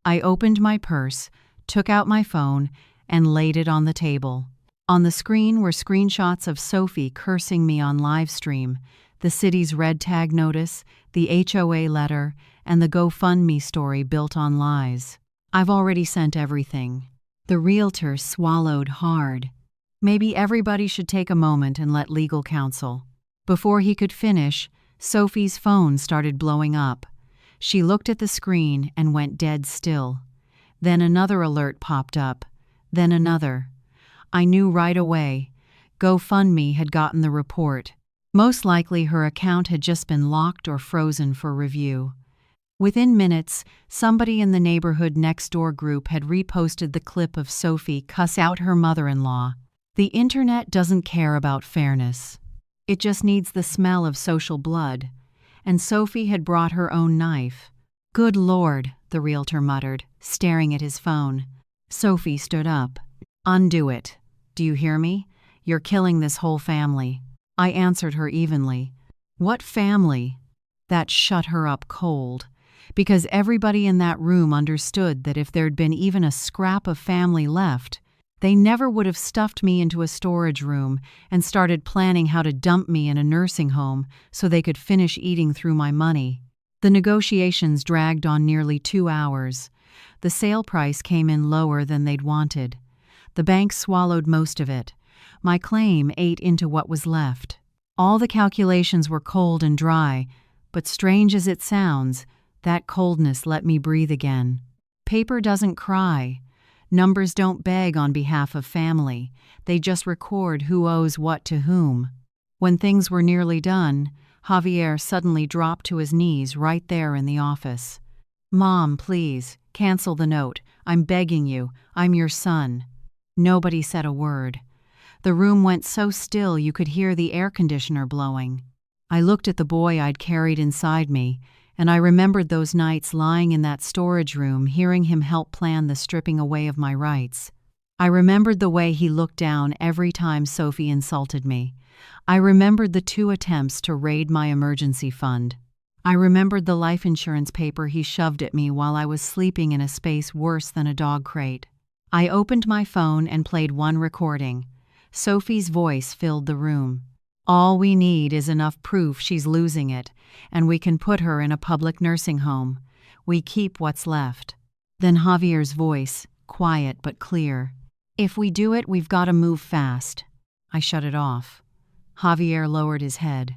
I opened my purse, took out my phone, and laid it on the table. On the screen were screenshots of Sophie cursing me on live stream, the city's red tag notice, the HOA letter, and the GoFundMe story built on lies. "I've already sent everything." The realtor swallowed hard. "Maybe everybody should take a moment and let legal counsel." Before he could finish, Sophie's phone started blowing up. She looked at the screen and went dead still. Then another alert popped up. Then another. I knew right away. GoFundMe had gotten the report. Most likely her account had just been locked or frozen for review. Within minutes, somebody in the neighborhood next door group had reposted the clip of Sophie cuss out her mother-in-law. The internet doesn't care about fairness. It just needs the smell of social blood. And Sophie had brought her own knife. "Good Lord," the realtor muttered, staring at his phone. Sophie stood up. "Undo it. Do you hear me? You're killing this whole family." I answered her evenly. "What family?" That shut her up cold. Because everybody in that room understood that if there'd been even a scrap of family left, they never would have stuffed me into a storage room and started planning how to dump me in a nursing home so they could finish eating through my money. The negotiations dragged on nearly 2 hours. The sale price came in lower than they'd wanted. The bank swallowed most of it. My claim ate into what was left. All the calculations were cold and dry, but strange as it sounds, that coldness let me breathe again. Paper doesn't cry. Numbers don't beg on behalf of family. They just record who owes what to whom. When things were nearly done, Javier suddenly dropped to his knees right there in the office. "Mom, please, cancel the note. I'm begging you. I'm your son." Nobody said a word. The room went so still you could hear the air conditioner blowing. I looked at the boy I'd carried inside me, and I remembered those nights lying in that storage room hearing him help plan the stripping away of my rights. I remembered the way he looked down every time Sophie insulted me. I remembered the 2 attempts to raid my emergency fund. I remembered the life insurance paper he shoved at me while I was sleeping in a space worse than a dog crate. I opened my phone and played one recording. Sophie's voice filled the room. "All we need is enough proof she's losing it, and we can put her in a public nursing home. We keep what's left." Then Javier's voice, quiet but clear. "If we do it, we've got to move fast." I shut it off. Javier lowered his head.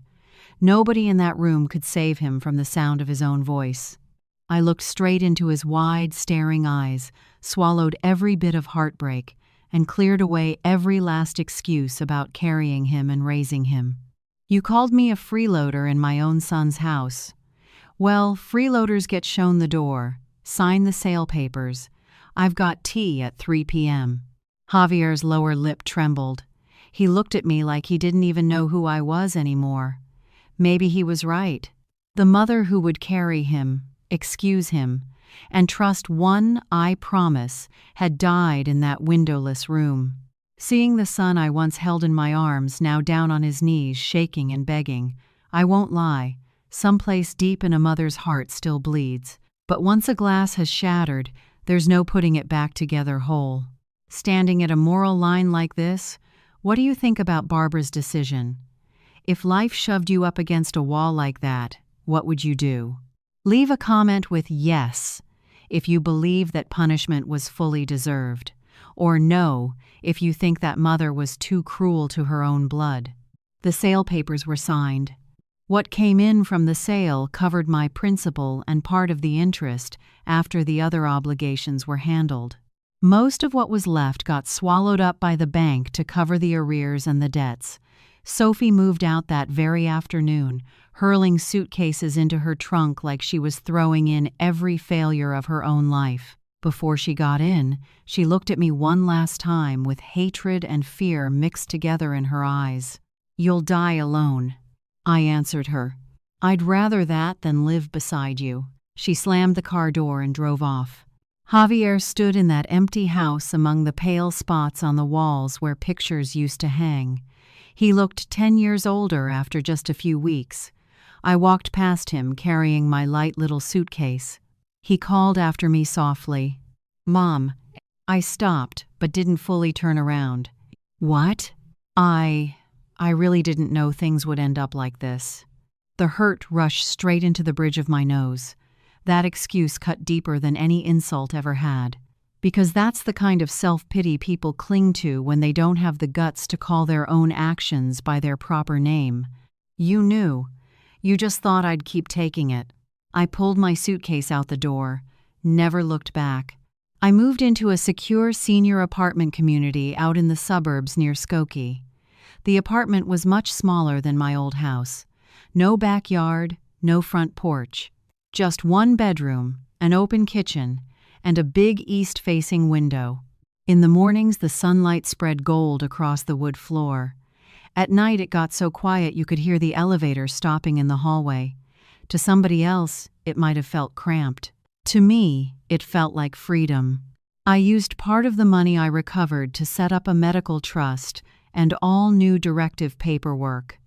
Nobody in that room could save him from the sound of his own voice. I looked straight into his wide, staring eyes, swallowed every bit of heartbreak, and cleared away every last excuse about carrying him and raising him. "You called me a freeloader in my own son's house. Well, freeloaders get shown the door, sign the sale papers. I've got tea at 3 p.m. Javier's lower lip trembled. He looked at me like he didn't even know who I was anymore. Maybe he was right. The mother who would carry him, excuse him, and trust one "I promise" had died in that windowless room. Seeing the son I once held in my arms now down on his knees shaking and begging, I won't lie, someplace deep in a mother's heart still bleeds. But once a glass has shattered, there's no putting it back together whole. Standing at a moral line like this, what do you think about Barbara's decision? If life shoved you up against a wall like that, what would you do? Leave a comment with yes if you believe that punishment was fully deserved, or no if you think that mother was too cruel to her own blood. The sale papers were signed. What came in from the sale covered my principal and part of the interest after the other obligations were handled. Most of what was left got swallowed up by the bank to cover the arrears and the debts. Sophie moved out that very afternoon, hurling suitcases into her trunk like she was throwing in every failure of her own life. Before she got in, she looked at me one last time with hatred and fear mixed together in her eyes. "You'll die alone," I answered her. "I'd rather that than live beside you." She slammed the car door and drove off. Javier stood in that empty house among the pale spots on the walls where pictures used to hang. He looked 10 years older after just a few weeks. I walked past him carrying my light little suitcase. He called after me softly, "Mom." I stopped, but didn't fully turn around. "What?" I really didn't know things would end up like this. The hurt rushed straight into the bridge of my nose. That excuse cut deeper than any insult ever had. Because that's the kind of self-pity people cling to when they don't have the guts to call their own actions by their proper name. You knew. You just thought I'd keep taking it. I pulled my suitcase out the door, never looked back. I moved into a secure senior apartment community out in the suburbs near Skokie. The apartment was much smaller than my old house. No backyard, no front porch. Just one bedroom, an open kitchen, and a big east-facing window. In the mornings, the sunlight spread gold across the wood floor. At night, it got so quiet you could hear the elevator stopping in the hallway. To somebody else, it might have felt cramped. To me, it felt like freedom. I used part of the money I recovered to set up a medical trust and all new directive paperwork.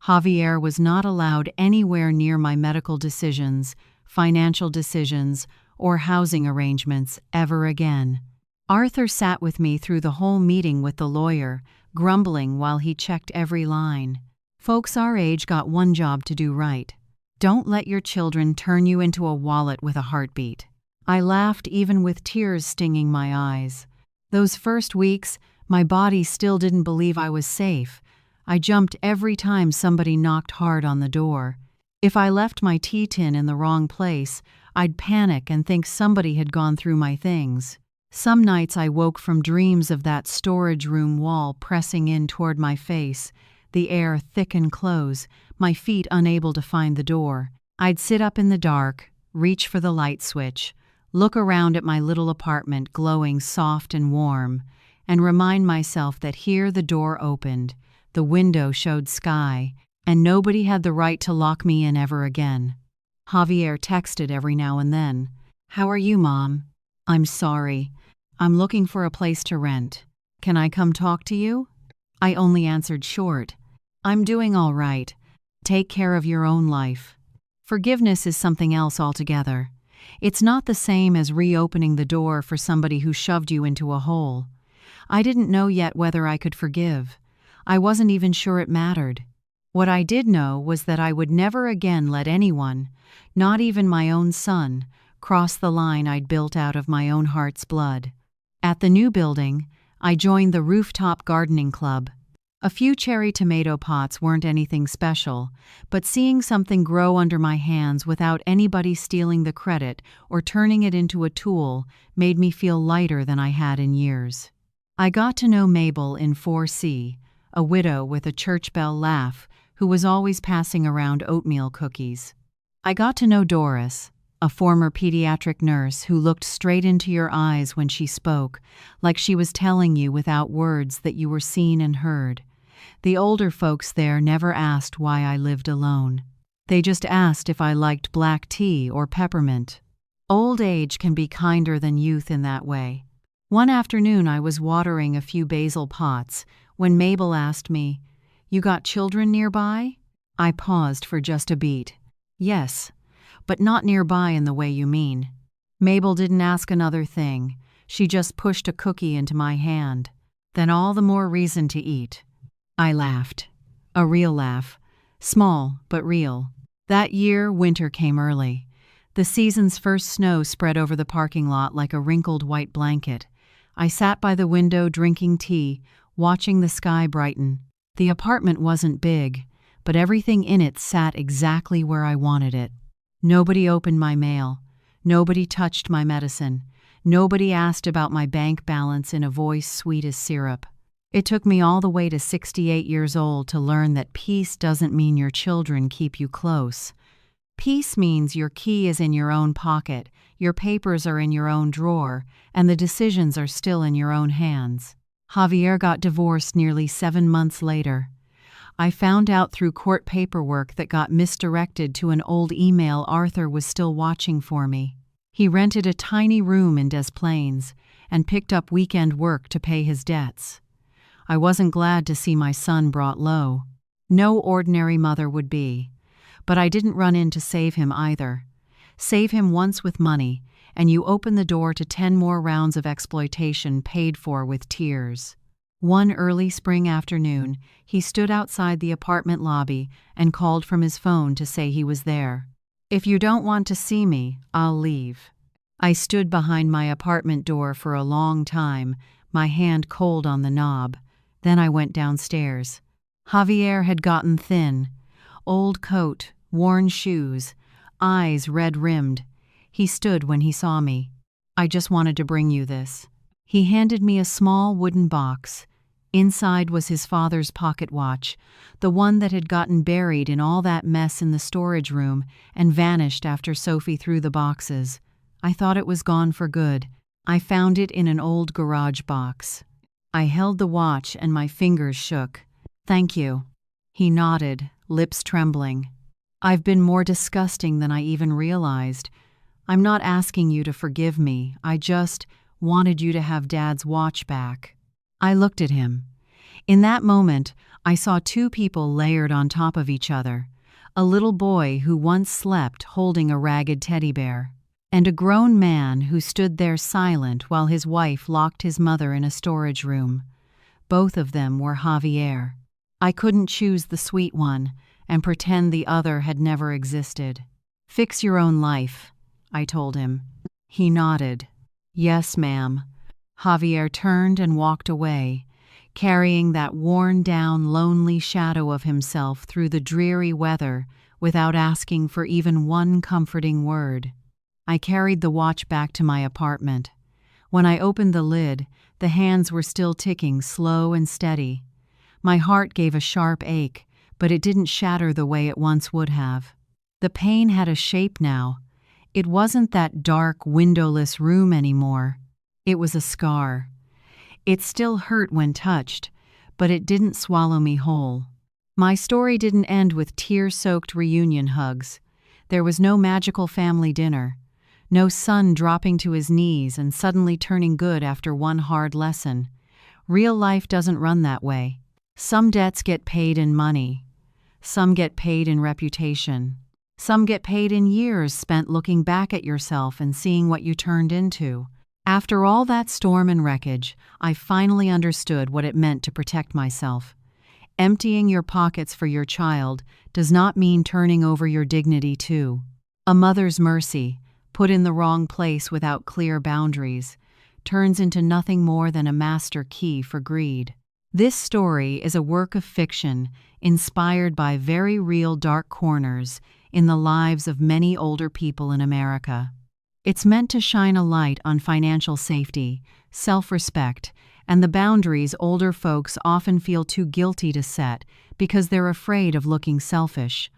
Javier was not allowed anywhere near my medical decisions, financial decisions, or housing arrangements ever again. Arthur sat with me through the whole meeting with the lawyer, grumbling while he checked every line. Folks our age got one job to do right. Don't let your children turn you into a wallet with a heartbeat. I laughed even with tears stinging my eyes. Those first weeks, my body still didn't believe I was safe. I jumped every time somebody knocked hard on the door. If I left my tea tin in the wrong place, I'd panic and think somebody had gone through my things. Some nights I woke from dreams of that storage room wall pressing in toward my face, the air thick and close, my feet unable to find the door. I'd sit up in the dark, reach for the light switch, look around at my little apartment glowing soft and warm, and remind myself that here the door opened, the window showed sky, and nobody had the right to lock me in ever again. Javier texted every now and then. "How are you, Mom? I'm sorry. I'm looking for a place to rent. Can I come talk to you?" I only answered short. "I'm doing all right. Take care of your own life." Forgiveness is something else altogether. It's not the same as reopening the door for somebody who shoved you into a hole. I didn't know yet whether I could forgive. I wasn't even sure it mattered. What I did know was that I would never again let anyone, not even my own son, cross the line I'd built out of my own heart's blood. At the new building, I joined the rooftop gardening club. A few cherry tomato pots weren't anything special, but seeing something grow under my hands without anybody stealing the credit or turning it into a tool made me feel lighter than I had in years. I got to know Mabel in 4C, a widow with a church bell laugh who was always passing around oatmeal cookies. I got to know Doris, a former pediatric nurse who looked straight into your eyes when she spoke, like she was telling you without words that you were seen and heard. The older folks there never asked why I lived alone. They just asked if I liked black tea or peppermint. Old age can be kinder than youth in that way. One afternoon I was watering a few basil pots when Mabel asked me, "You got children nearby?" I paused for just a beat. "Yes, but not nearby in the way you mean." Mabel didn't ask another thing. She just pushed a cookie into my hand. "Then all the more reason to eat." I laughed. A real laugh. Small, but real. That year, winter came early. The season's first snow spread over the parking lot like a wrinkled white blanket. I sat by the window drinking tea, watching the sky brighten. The apartment wasn't big, but everything in it sat exactly where I wanted it. Nobody opened my mail. Nobody touched my medicine. Nobody asked about my bank balance in a voice sweet as syrup. It took me all the way to 68 years old to learn that peace doesn't mean your children keep you close. Peace means your key is in your own pocket, your papers are in your own drawer, and the decisions are still in your own hands. Javier got divorced nearly 7 months later. I found out through court paperwork that got misdirected to an old email Arthur was still watching for me. He rented a tiny room in Des Plaines and picked up weekend work to pay his debts. I wasn't glad to see my son brought low. No ordinary mother would be. But I didn't run in to save him either. Save him once with money, and you open the door to 10 more rounds of exploitation paid for with tears. One early spring afternoon, he stood outside the apartment lobby and called from his phone to say he was there. "If you don't want to see me, I'll leave." I stood behind my apartment door for a long time, my hand cold on the knob. Then I went downstairs. Javier had gotten thin. Old coat, worn shoes, eyes red-rimmed. He stood when he saw me. "I just wanted to bring you this." He handed me a small wooden box. Inside was his father's pocket watch, the one that had gotten buried in all that mess in the storage room and vanished after Sophie threw the boxes. I thought it was gone for good. I found it in an old garage box. I held the watch and my fingers shook. "Thank you." He nodded, lips trembling. "I've been more disgusting than I even realized. I'm not asking you to forgive me. I just wanted you to have Dad's watch back." I looked at him. In that moment, I saw two people layered on top of each other. A little boy who once slept holding a ragged teddy bear, and a grown man who stood there silent while his wife locked his mother in a storage room. Both of them were Javier. I couldn't choose the sweet one and pretend the other had never existed. "Fix your own life," I told him. He nodded. "Yes, ma'am." Javier turned and walked away, carrying that worn-down, lonely shadow of himself through the dreary weather without asking for even one comforting word. I carried the watch back to my apartment. When I opened the lid, the hands were still ticking slow and steady. My heart gave a sharp ache, but it didn't shatter the way it once would have. The pain had a shape now. It wasn't that dark, windowless room anymore. It was a scar. It still hurt when touched, but it didn't swallow me whole. My story didn't end with tear-soaked reunion hugs. There was no magical family dinner. No son dropping to his knees and suddenly turning good after one hard lesson. Real life doesn't run that way. Some debts get paid in money. Some get paid in reputation. Some get paid in years spent looking back at yourself and seeing what you turned into. After all that storm and wreckage, I finally understood what it meant to protect myself. Emptying your pockets for your child does not mean turning over your dignity too. A mother's mercy, put in the wrong place without clear boundaries, turns into nothing more than a master key for greed. This story is a work of fiction inspired by very real dark corners in the lives of many older people in America. It's meant to shine a light on financial safety, self-respect, and the boundaries older folks often feel too guilty to set because they're afraid of looking selfish.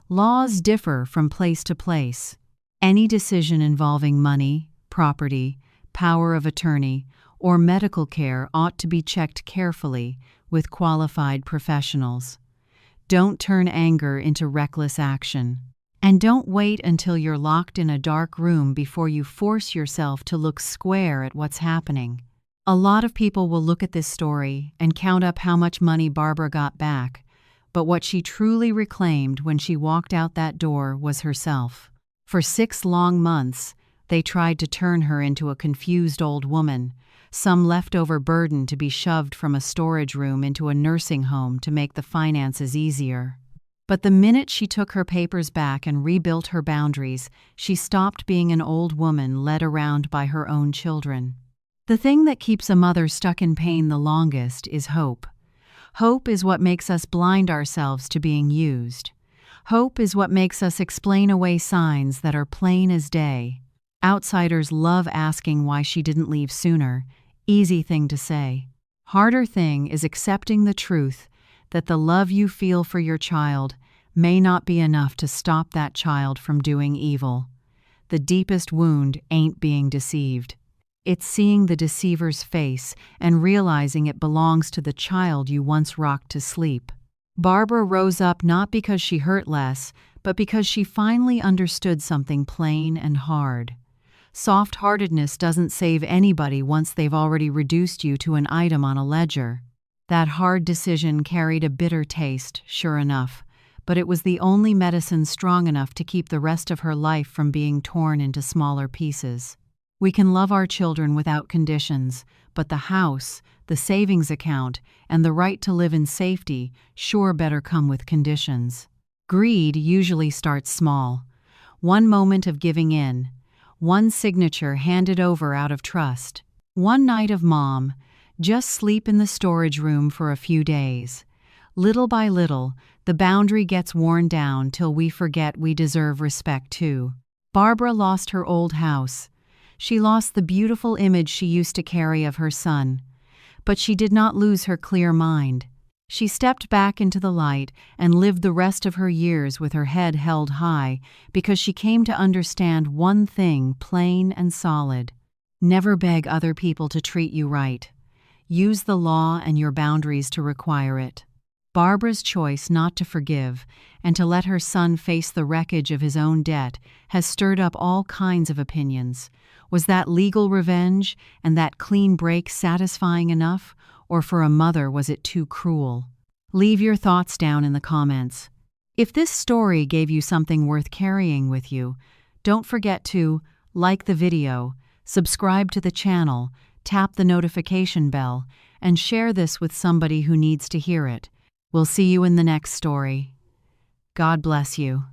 Laws differ from place to place. Any decision involving money, property, power of attorney, or medical care ought to be checked carefully with qualified professionals. Don't turn anger into reckless action. And don't wait until you're locked in a dark room before you force yourself to look square at what's happening. A lot of people will look at this story and count up how much money Barbara got back, but what she truly reclaimed when she walked out that door was herself. For 6 long months, they tried to turn her into a confused old woman, some leftover burden to be shoved from a storage room into a nursing home to make the finances easier. But the minute she took her papers back and rebuilt her boundaries, she stopped being an old woman led around by her own children. The thing that keeps a mother stuck in pain the longest is hope. Hope is what makes us blind ourselves to being used. Hope is what makes us explain away signs that are plain as day. Outsiders love asking why she didn't leave sooner. Easy thing to say. Harder thing is accepting the truth that the love you feel for your child may not be enough to stop that child from doing evil. The deepest wound ain't being deceived. It's seeing the deceiver's face and realizing it belongs to the child you once rocked to sleep. Barbara rose up not because she hurt less, but because she finally understood something plain and hard. Soft-heartedness doesn't save anybody once they've already reduced you to an item on a ledger. That hard decision carried a bitter taste, sure enough, but it was the only medicine strong enough to keep the rest of her life from being torn into smaller pieces. We can love our children without conditions, but the house, the savings account, and the right to live in safety sure better come with conditions. Greed usually starts small. One moment of giving in. One signature handed over out of trust. One night of mom, just sleep in the storage room for a few days. Little by little, the boundary gets worn down till we forget we deserve respect too. Barbara lost her old house. She lost the beautiful image she used to carry of her son. but she did not lose her clear mind. She stepped back into the light and lived the rest of her years with her head held high because she came to understand one thing plain and solid. Never beg other people to treat you right. Use the law and your boundaries to require it. Barbara's choice not to forgive and to let her son face the wreckage of his own debt has stirred up all kinds of opinions. Was that legal revenge and that clean break satisfying enough, or for a mother was it too cruel? Leave your thoughts down in the comments. If this story gave you something worth carrying with you, don't forget to like the video, subscribe to the channel, tap the notification bell, and share this with somebody who needs to hear it. We'll see you in the next story. God bless you.